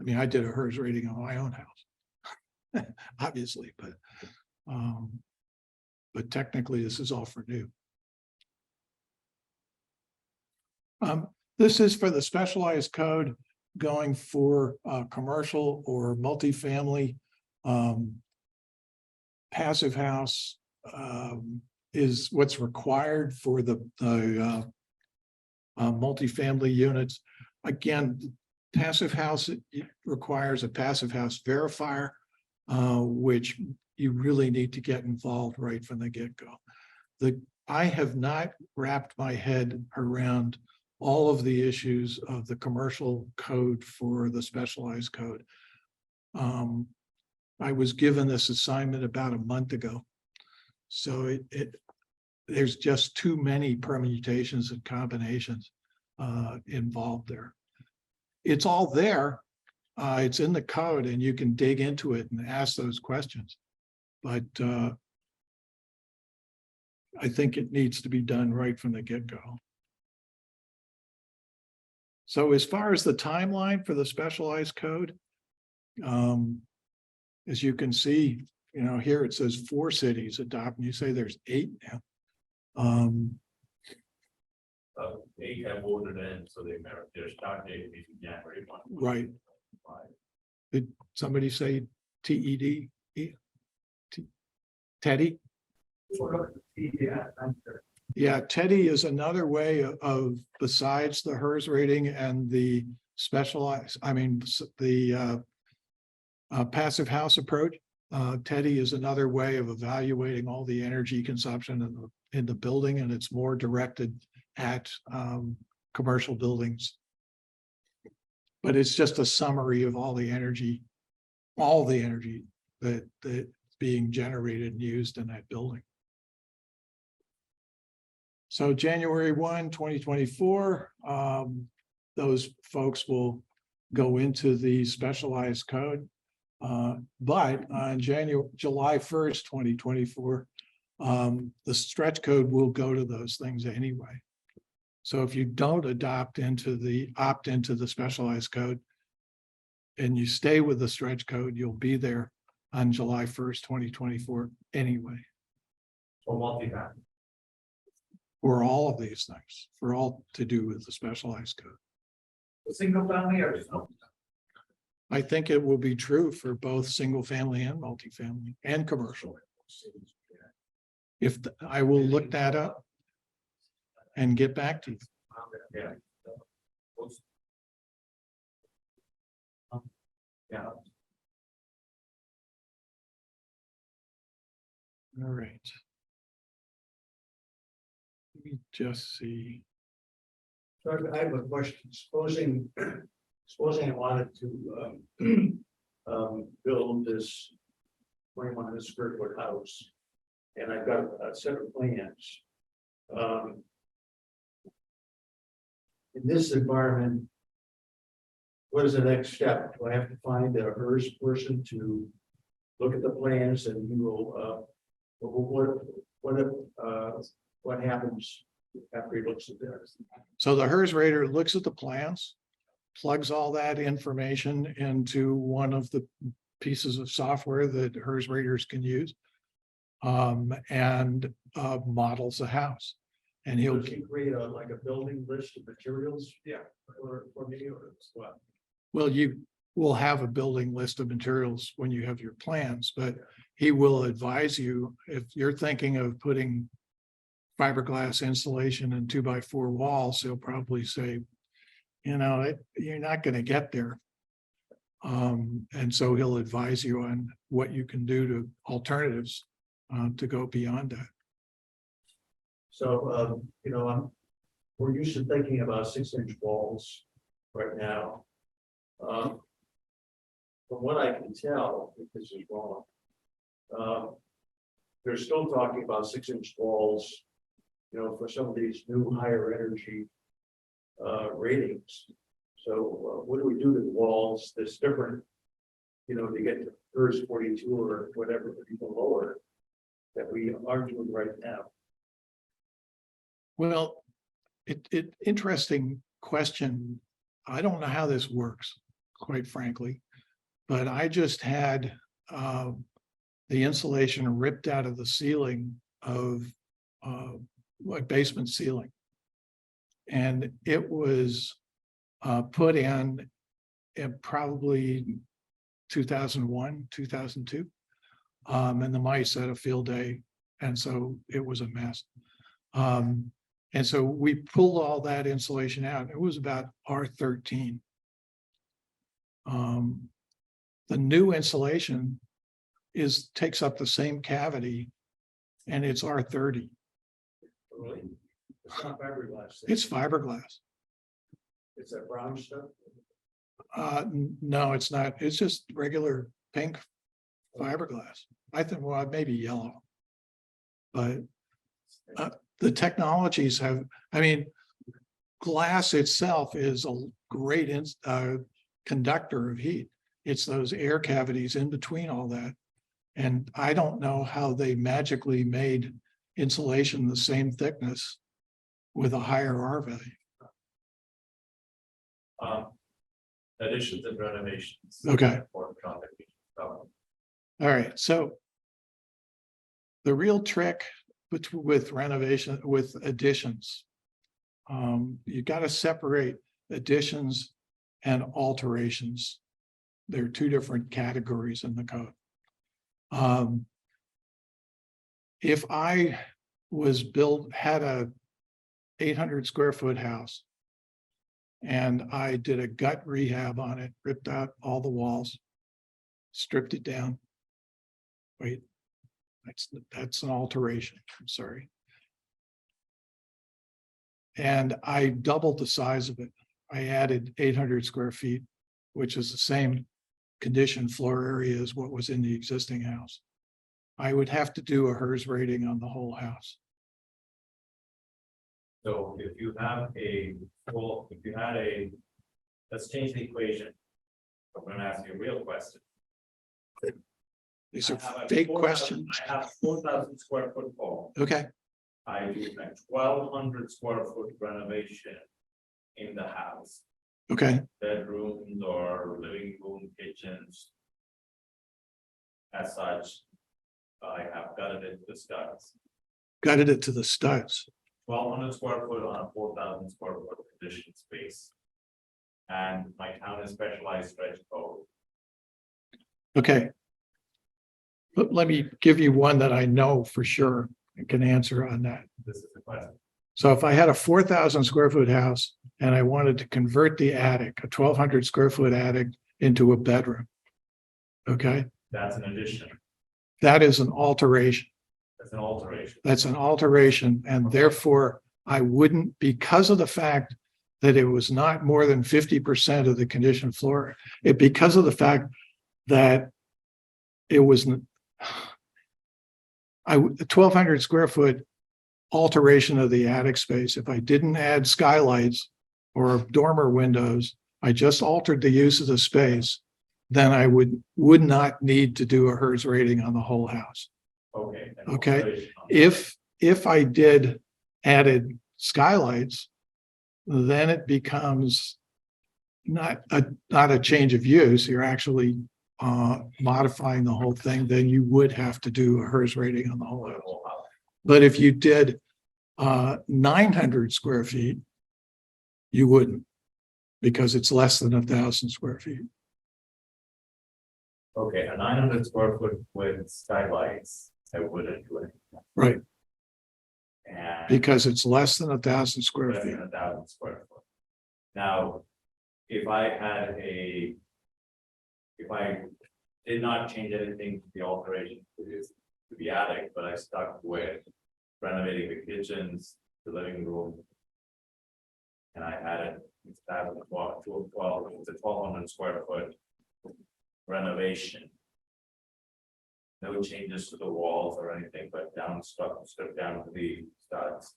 I mean, I did a HERS rating on my own house, obviously, but technically this is all for new. This is for the specialized code going for commercial or multifamily. Passive house is what's required for the multifamily units. Again, passive house, it requires a passive house verifier, which you really need to get involved right from the get-go. I have not wrapped my head around all of the issues of the commercial code for the specialized code. I was given this assignment about a month ago. So there's just too many permutations and combinations involved there. It's all there. It's in the code and you can dig into it and ask those questions. But I think it needs to be done right from the get-go. So as far as the timeline for the specialized code, as you can see, you know, here it says 4 cities adopt, and you say there's 8 now. 8 have voted in, so their start date is January 1. Right. Did somebody say TED? Teddy? Yeah, I'm sure. Yeah, Teddy is another way of, besides the HERS rating and the specialized, the passive house approach. Teddy is another way of evaluating all the energy consumption in the building, and it's more directed at commercial buildings. But it's just a summary of all the energy that's being generated and used in that building. So January 1, 2024, those folks will go into the specialized code. But on July 1st, 2024, the stretch code will go to those things anyway. So if you don't opt into the specialized code and you stay with the stretch code, you'll be there on July 1st, 2024 anyway. For multi-family. For all of these things, for all to do with the specialized code. Single family or something? I think it will be true for both single family and multifamily and commercial. I will look that up and get back to you. Yeah. Yeah. All right. Let me just see. So I have a question. Supposing I wanted to build this 2,100 square foot house, and I've got a set of plans. In this environment, what is the next step? Do I have to find a HERS person to look at the plans, and he will what happens after he looks at this? So the HERS rater looks at the plans, plugs all that information into one of the pieces of software that HERS raters can use, and models the house. And he'll Does he create like a building list of materials? Yeah. For me, or what? Well, you will have a building list of materials when you have your plans, but he will advise you if you're thinking of putting fiberglass insulation and 2x4 walls. He'll probably say, you know, you're not going to get there. And so he'll advise you on what you can do to alternatives to go beyond that. So, we're used to thinking about 6-inch walls right now. From what I can tell, if this is wrong, they're still talking about 6-inch walls, for some of these new higher energy ratings. So what do we do to the walls that's different, to get to HERS 42 or whatever, even lower, that we are doing right now? Well, interesting question. I don't know how this works, quite frankly, but I just had the insulation ripped out of the ceiling of basement ceiling. And it was put in probably 2001, 2002. And the mice had a field day. And so it was a mess. And so we pulled all that insulation out. It was about R13. The new insulation takes up the same cavity, and it's R30. Really? It's not fiberglass. It's fiberglass. It's that brown stuff. No, it's not. It's just regular pink fiberglass. I think, well, maybe yellow. But the technologies glass itself is a great conductor of heat. It's those air cavities in between all that. And I don't know how they magically made insulation the same thickness with a higher R value. Additions and renovations. Okay. For traffic. All right. So The real trick with renovation, with additions. You got to separate additions and alterations. They're two different categories in the code. If I had a 800 square foot house and I did a gut rehab on it, ripped out all the walls, stripped it down. Wait, that's an alteration. I'm sorry. And I doubled the size of it. I added 800 square feet, which is the same condition floor area as what was in the existing house. I would have to do a HERS rating on the whole house. So if you have let's change the equation. I'm gonna ask you a real question. These I are have a big 4,000 questions. I have 4,000 square foot home. Okay, I do a 1,200 square foot renovation in the house, okay, bedrooms or living room, kitchens. As such, I have gutted it to studs. gutted it to the studs. 1,200 square foot on a 4,000 square foot addition space. And my town is specialized stretch code. Okay. But let me give you one that I know for sure and can answer on that. This is the question. So if I had a 4,000 square foot house and I wanted to convert the attic, a 1,200 square foot attic into a bedroom. Okay, That's an addition. that is an alteration. That's an alteration. That's an alteration, and therefore I wouldn't, because of the fact that it was not more than 50% of the conditioned floor, because of the fact that it was the 1,200 square foot alteration of the attic space. If I didn't add skylights or dormer windows, I just altered the use of the space, then I would not need to do a HERS rating on the whole house. Okay. an Okay. alteration on- If I did added skylights, then it becomes not a change of use. You're actually modifying the whole thing. Then you would have to do a HERS rating on the whole house. whole house. But if you did 900 square feet, you wouldn't, because it's less than 1,000 square feet. Okay, a 900 square foot with skylights, I wouldn't do it. Right, And because it's less than 1,000 square less feet. than 1,000 square foot. Now, if I did not change anything to the alteration to the attic, but I stuck with renovating the kitchens, the living room. And I added, instead of 1,200 square foot renovation. No changes to the walls or anything, but strip down to the studs.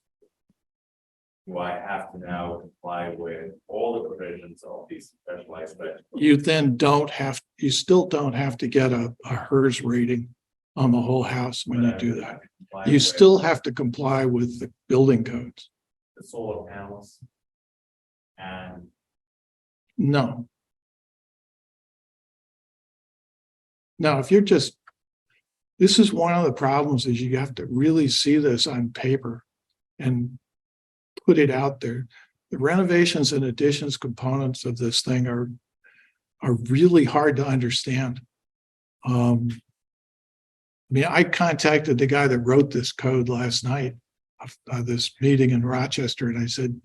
Do I have to now comply with all the provisions of these specialized stretch? You still don't have to get a HERS rating on the whole house when you do that. You still have to comply with the building codes. The solar panels. And No. Now, if you're this is one of the problems, is you have to really see this on paper and put it out there. The renovations and additions components of this thing are really hard to understand. I mean, I contacted the guy that wrote this code last night of this meeting in Rochester, and I said,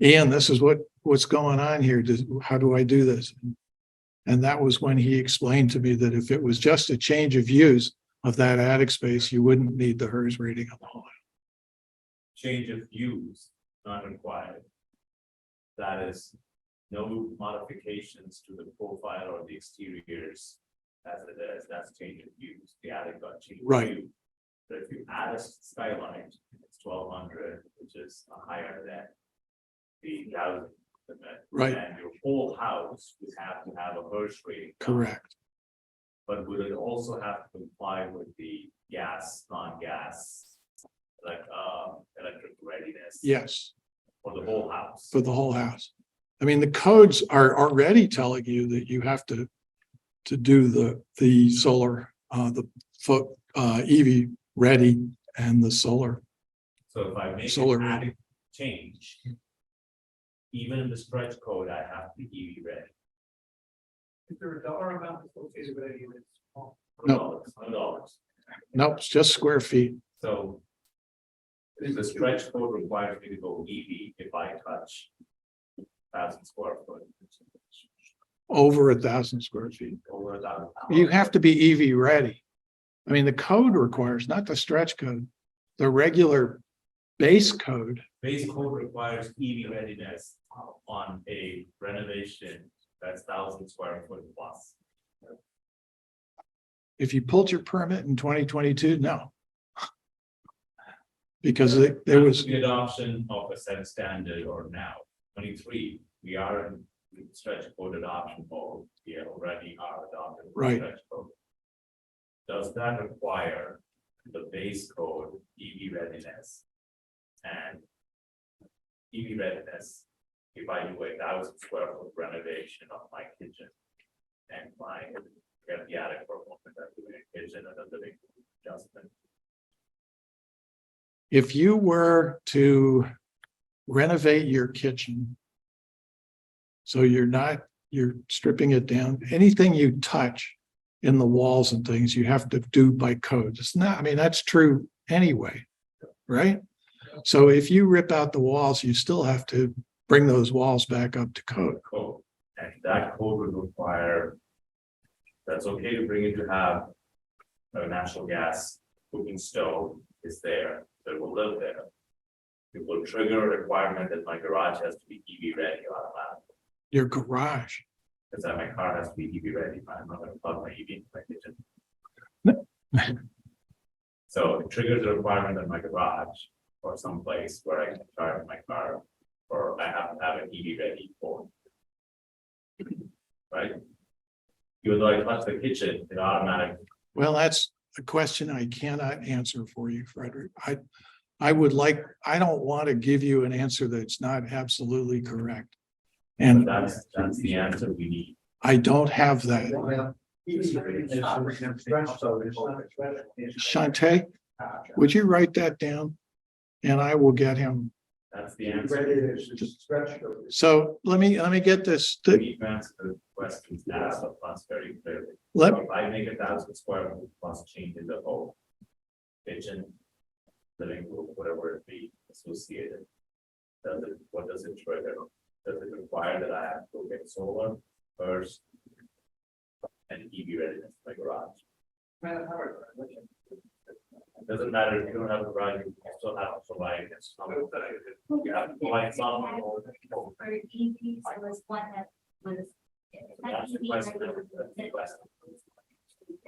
Ian, this is what's going on here. How do I do this? And that was when he explained to me that if it was just a change of use of that attic space, you wouldn't need the HERS rating on the whole house. change of use not required. That is, no modifications to the profile or the exteriors as it is, that's change of use, the attic got changed. Right. But if you add a skylight, it's 1,200, which is higher than the 1,000 limit. Right. And your whole house would have to have a HERS rating. Correct. But would it also have to comply with the gas, non-gas, like electric readiness? Yes, For the whole house? for the whole house. I mean, the codes are already telling you that you have to do the solar, EV ready and the solar. So if I make Solar an ready. added change. Even in the stretch code, I have to be EV ready. Is there a dollar amount associated with any of this? No. $100. Nope, it's just square feet. So. The stretch code requires me to go EV if I touch. 1,000 square foot. Over 1,000 square feet. Over 1,000. You have to be EV ready. I mean, the code requires, not the stretch code, the regular base code. Base code requires EV readiness on a renovation that's 1,000 square foot plus. If you pulled your permit in 2022, no. Because there was, The adoption of a set standard or now, 23, we are in stretch code adoption mode, we already are adopting. the Right. stretch code. Does that require the base code EV readiness? And EV readiness, if I do 1,000 square foot renovation of my kitchen and my, get the attic for a moment, I'm doing a kitchen and a living room adjustment. if you were to renovate your kitchen. So you're stripping it down, anything you touch in the walls and things, you have to do by code. It's not, I mean, that's true anyway, right? So if you rip out the walls, you still have to bring those walls back up to code. Code, and that code would require. That's okay to bring it to have a natural gas cooking stove is there, that will live there. It will trigger a requirement that my garage has to be EV ready automatically, Your garage. because that my car has to be EV ready, I'm not gonna plug my EV into my kitchen. So it triggers a requirement in my garage or someplace where I can charge my car, or I have to have an EV ready phone. Right? Even though I touch the kitchen, it automatically. Well, that's a question I cannot answer for you, Frederick. I don't want to give you an answer that's not absolutely correct. And That's the answer we need. I don't have that. Shantae, would you write that down? And I will get him. That's the answer. So let me get this. We answer the questions asked of us very clearly. Let, If I make 1,000 square foot plus change in the whole kitchen, living room, whatever it be associated. What does it trigger? Does it require that I have to go get solar first? And EV readiness in my garage? It doesn't matter if you don't have a garage, you still have to provide. You have to provide some. For EVs, there was one that was. That's the question. That's the question.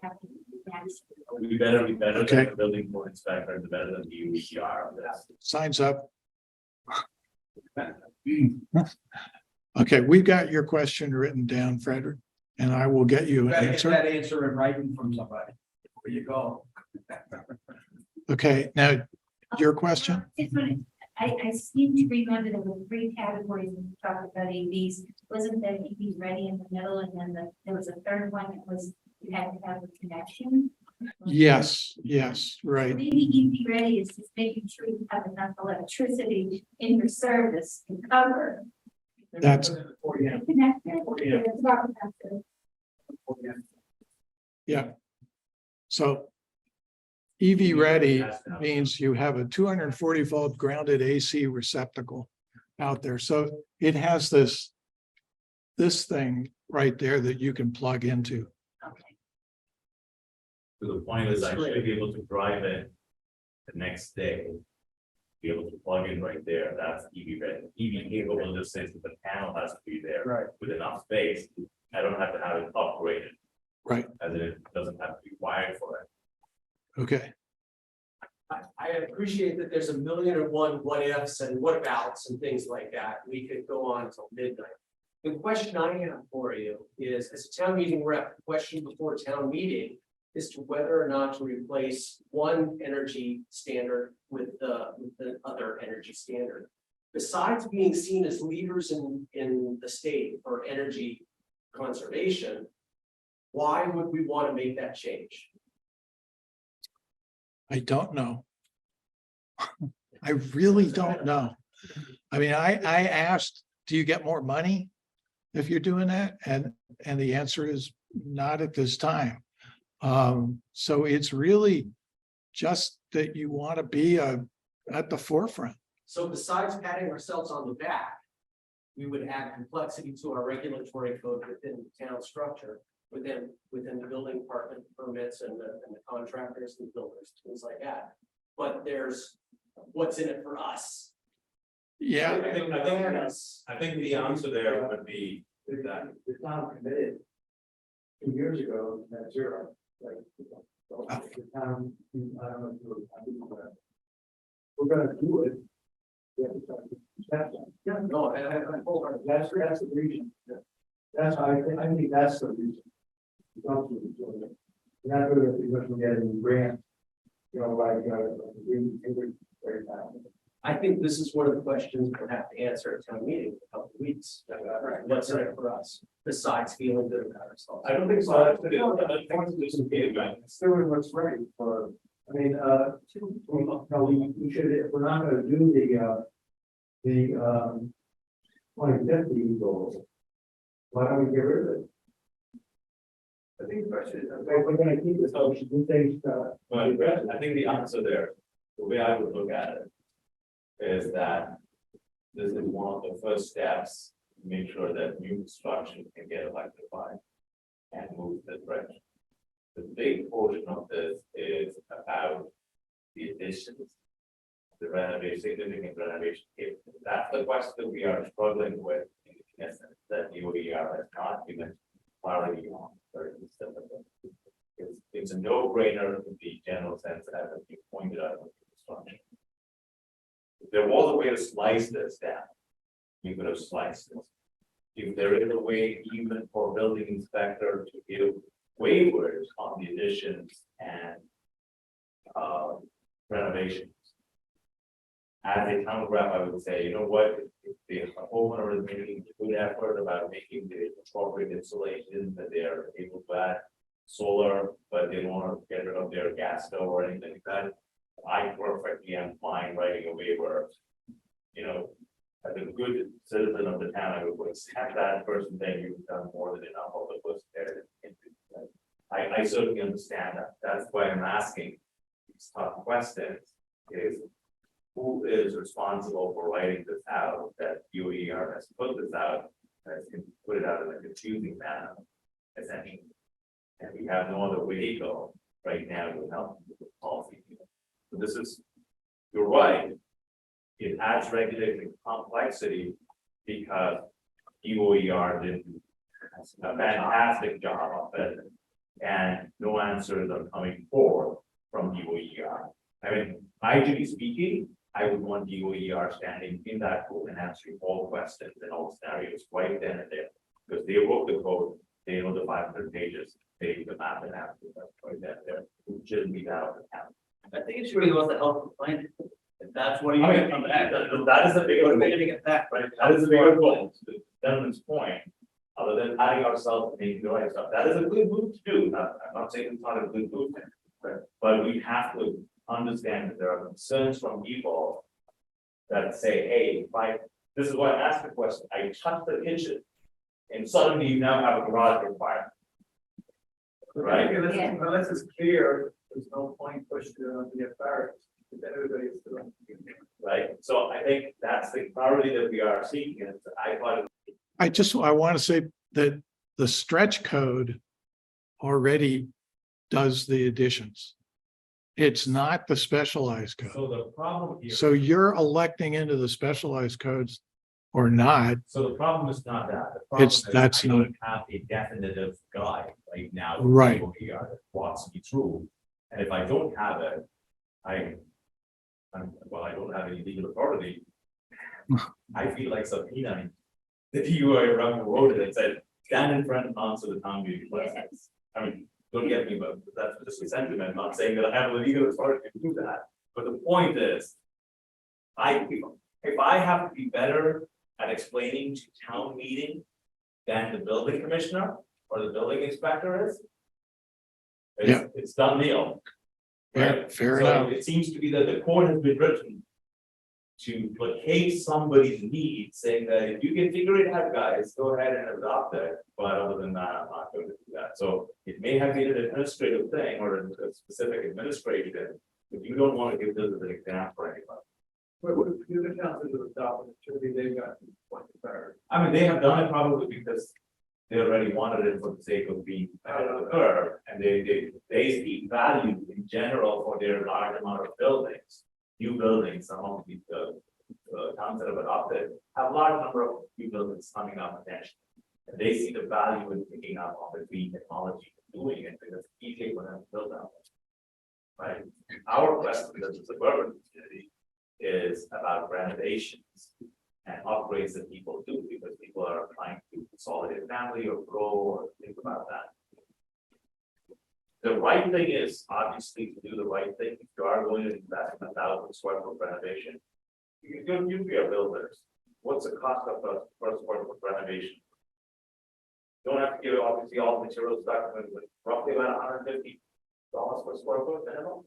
That's- We better than Okay. the building code inspector, the better than the UER on this. signs up. Okay, we've got your question written down, Frederick, and I will get you an Better get answer. that answer in writing from somebody. Where you go. Okay, now your question? Just wanted- I seem to remember there were 3 categories when we talked about EVs. Wasn't that EV ready in the middle, and then there was a third one that was, you had to have a connection? Yes, right. Maybe EV ready is just making sure you have enough electricity in your service to cover. That's, Connected. yeah. So EV ready means you have a 240 volt grounded AC receptacle out there. So it has this thing right there that you can plug into. To the point is I should be able to drive it the next day. Be able to plug in right there, that's EV ready. EV capable just says that the panel has to be there. Right. With enough space, I don't have to have it upgraded. Right. As in it doesn't have to be wired for it. Okay. I appreciate that there's a million and one what ifs and what abouts and things like that. We could go on until midnight. The question I have for you is, as a town meeting rep, the question before town meeting is to whether or not to replace one energy standard with the other energy standard. Besides being seen as leaders in the state for energy conservation, why would we want to make that change? I don't know. I really don't know. I mean, I asked, do you get more money if you're doing that? And the answer is not at this time. So it's really just that you want to be at the forefront. So besides patting ourselves on the back, we would add complexity to our regulatory code within the town structure, within the building department permits and the contractors and builders, things like that. But there's what's in it for us. Yeah, I think the answer there would be that. The town committed 2 years ago, net zero, like. The town, I don't know if you were. We're gonna do it. Yeah, no, I told her, that's the reason. That's, I think that's the reason. We're not doing it because we're getting grants, you know, like, very now. I think this is one of the questions we'll have to answer at town meeting in a couple of weeks. What's in it for us, besides feeling good about ourselves? I don't think so. I think this is good, man. It's doing what's right for, I mean, we should, if we're not gonna do the 2050 goals, why don't we get rid of it? I think the question is, okay, we're gonna keep this, so we should do things, But I think the answer there, the way I would look at it, is that this is one of the first steps to make sure that new construction can get electrified and move the direction. The big portion of this is about the additions, the renovation, significant renovation. That's the question we are struggling with, in essence, that UER has not given clarity on. It's a no-brainer in the general sense that you pointed out with construction. If there was a way to slice this down, we could have sliced this. If there is a way even for building inspector to give waivers on the additions and renovations. As a town rep, I would say, you know what, if the homeowner is making a good effort about making the appropriate installation, that they are able to add solar, but they don't want to get rid of their gas stove or anything like that. I perfectly am fine writing a waiver. You know, as a good citizen of the town, I would accept that person saying you've done more than enough of the first there. I certainly understand that. That's why I'm asking these tough questions is who is responsible for writing this out, that UER has put this out, has put it out in a confusing manner, essentially. And we have no other vehicle right now to help with the policy. So this is, you're right. It adds regulatory complexity because UER did a fantastic job of it. And no answers are coming forward from UER. I mean, ideally speaking, I would want UER standing in that room and answering all questions and all scenarios right then and there. Because they wrote the code, they know the 500 pages, they do the math and have to right then and there. It shouldn't be that out of account. I think it's really about the health of the planet. If that's what you I mean, come back. that is a bigger We're goal, gonna get back. right? That is a bigger goal. To the gentleman's point, other than adding ourselves and making the right stuff, that is a good move to do. I'm not saying it's not a good movement, but we have to understand that there are concerns from people that say, hey, this is why I asked the question. I touched the kitchen, and suddenly you now have a garage requirement. Right? Yeah. Unless it's clear, there's no point pushing it on the barriers, because everybody's doing. Right? So I think that's the priority that we are seeking, and I thought. I want to say that the stretch code already does the additions. It's not the specialized code. So the problem here. So you're electing into the specialized codes or not. So the problem is not that. The problem It's- is that's I not- don't have a definitive guide right now. Right. That walks me through, and if I don't have it, I don't have any legal authority. I feel like subpoena. If you were around the road and said, stand in front and answer the town meeting questions. I mean, don't get me, but that's just a sentiment. I'm not saying that I have the legal authority to do that. But the point is, if I have to be better at explaining to town meeting than the building commissioner or the building inspector is, Yeah. it's done deal. Fair So enough. it seems to be that the code has been written to placate somebody's need, saying that if you can figure it out, guys, go ahead and adopt it. But other than that, I'm not going to do that. So it may have been an administrative thing or a specific administration, but you don't want to give this as an example for anybody. But what if the other towns that have adopted it, surely they've got one better. I mean, they have done it probably because they already wanted it for the sake of being ahead of the curve, and they see value in general for their large amount of buildings. New buildings, some of the towns that have adopted have a large number of new buildings coming up potentially. And they see the value in picking up on the green technology and doing it because it's easier for them to build out. Right? Our question as a suburban community is about renovations and upgrades that people do because people are trying to consolidate family or grow or think about that. The right thing is obviously to do the right thing. If you are going to invest in 1,000 square foot renovation, you be a builders. What's the cost of a per square foot renovation? You don't have to give obviously all the materials back with roughly about $150 per square foot minimum.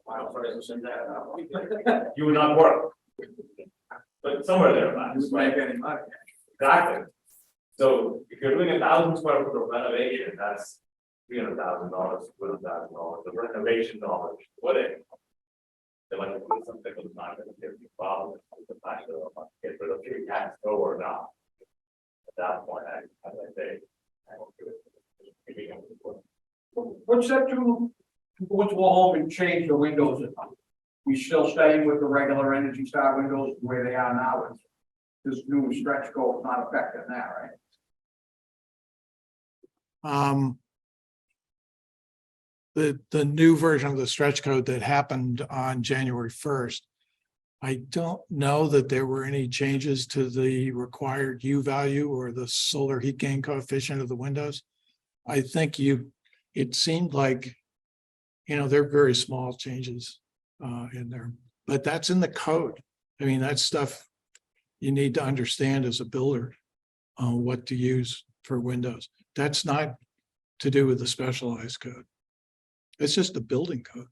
Wow, sorry, I said that. You would not work. But somewhere thereabouts, right? Exactly. So if you're doing 1,000 square foot of renovation, that's $300,000, $200,000, the renovation dollars, whatever. They're like, if something was not going to give you problems with the fact that I'll get rid of your tax bill or not. At that point, as I say, I don't do it. What's that to go into a home and change the windows? We still staying with the regular Energy Star windows the way they are now? Is this new stretch code not affecting that, right? The new version of the stretch code that happened on January 1st. I don't know that there were any changes to the required U value or the solar heat gain coefficient of the windows. I think it seemed like, they're very small changes in there, but that's in the code. I mean, that's stuff you need to understand as a builder, what to use for windows. That's not to do with the specialized code. It's just the building code.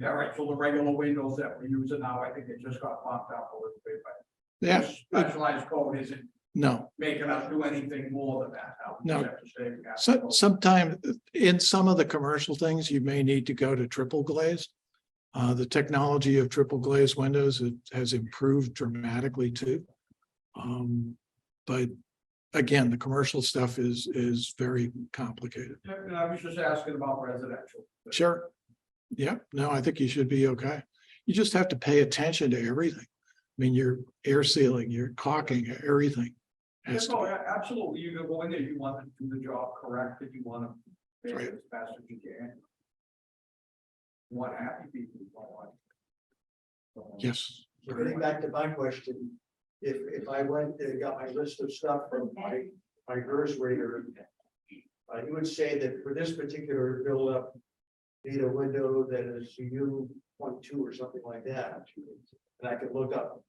Yeah, right, so the regular windows that we're using now, I think it just got bumped up a little bit, but Yeah, this specialized code isn't no. making us do anything more than that now. We No. just have to stay with that. Sometime in some of the commercial things, you may need to go to triple glazed. The technology of triple glazed windows has improved dramatically too. But again, the commercial stuff is very complicated. Yeah, and I was just asking about residential. Sure. Yeah, no, I think you should be okay. You just have to pay attention to everything. I mean, your air sealing, your caulking, everything. Yeah, has to no, be- absolutely, you can go in there, you want to do the job correct, if you want to make Right. it as fast as you can. You want happy people, you don't want. Yes. So getting back to my question, if I went and got my list of stuff from my HERS rater, you would say that for this particular buildup, need a window that is U.2 or something like that, and I could look up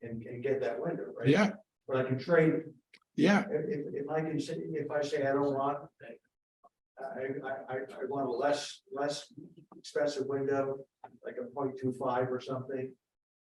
and get that window, right? Yeah, But I can trade, yeah, if I can say, if I say I don't want, I want a less expensive window, like a 0.25 or something,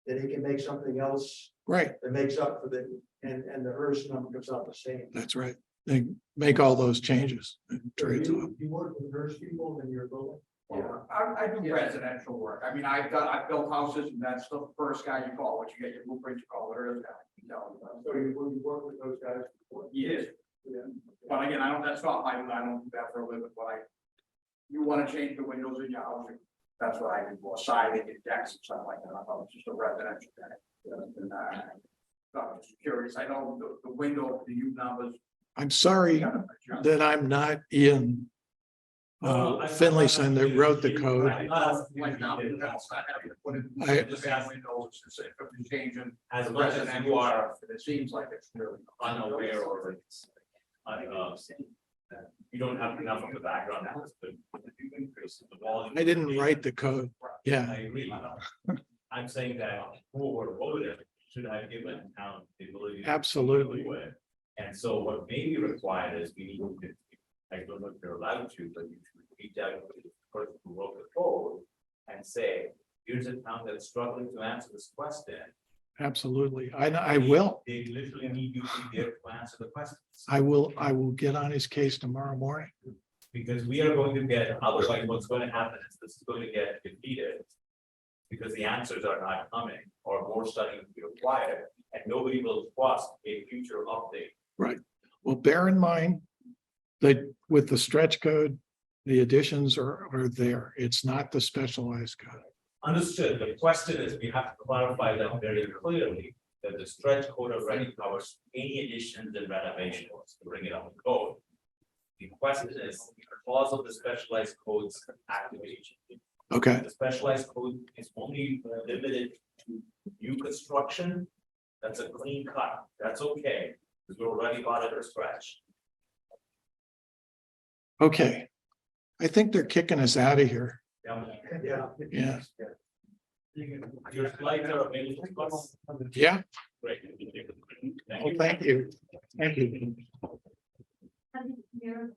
then he can make something else right. that makes up for the, and the HERS number comes out the same. That's right. They make all those changes and trades off. You work with HERS people in your building? Yeah, I do residential work, I mean, I've built houses, and that's the first guy you call, once you get your blueprint, you call it, or So you work with those guys? before? Yes. Yeah. But again, I don't do that for a living, but you wanna change the windows in your house, that's what I do, or siding and decks and stuff like that, I'm just a residential guy. And, I'm just curious, I know the window, the U numbers. I'm sorry that I'm not in Finlayson that wrote the code. Changing As much as you are it seems like it's really. unaware or it's, you don't have enough of the background knowledge, but if you increase the volume. I didn't write the code. Yeah, I agree. I'm saying that whoever wrote it should have given town the ability. to Absolutely. do it. And so what may be required is we need to, I don't know if you're allowed to, but you should reach out to the person who wrote the code and say, here's a town that's struggling to answer this question. Absolutely. I will. They literally need you to be there to answer the questions. I will get on his case tomorrow morning. Because we are going to get, otherwise what's going to happen is this is going to get defeated. Because the answers are not coming, or more study will be required, and nobody will trust a future update. Right. Well, bear in mind that with the stretch code, the additions are there. It's not the specialized code. Understood. The question is, we have to clarify that very clearly, that the stretch code already covers any additions and renovations to bring it up to code. The question is, because of the specialized codes activation. Okay, The specialized code is only limited to new construction. That's a clean cut. That's okay, because we already bought it or scratch. okay. I think they're kicking us out of here. Yeah. Yeah, Your slides are available to us. yeah. Great. Well, thank you. Thank you. How did you hear?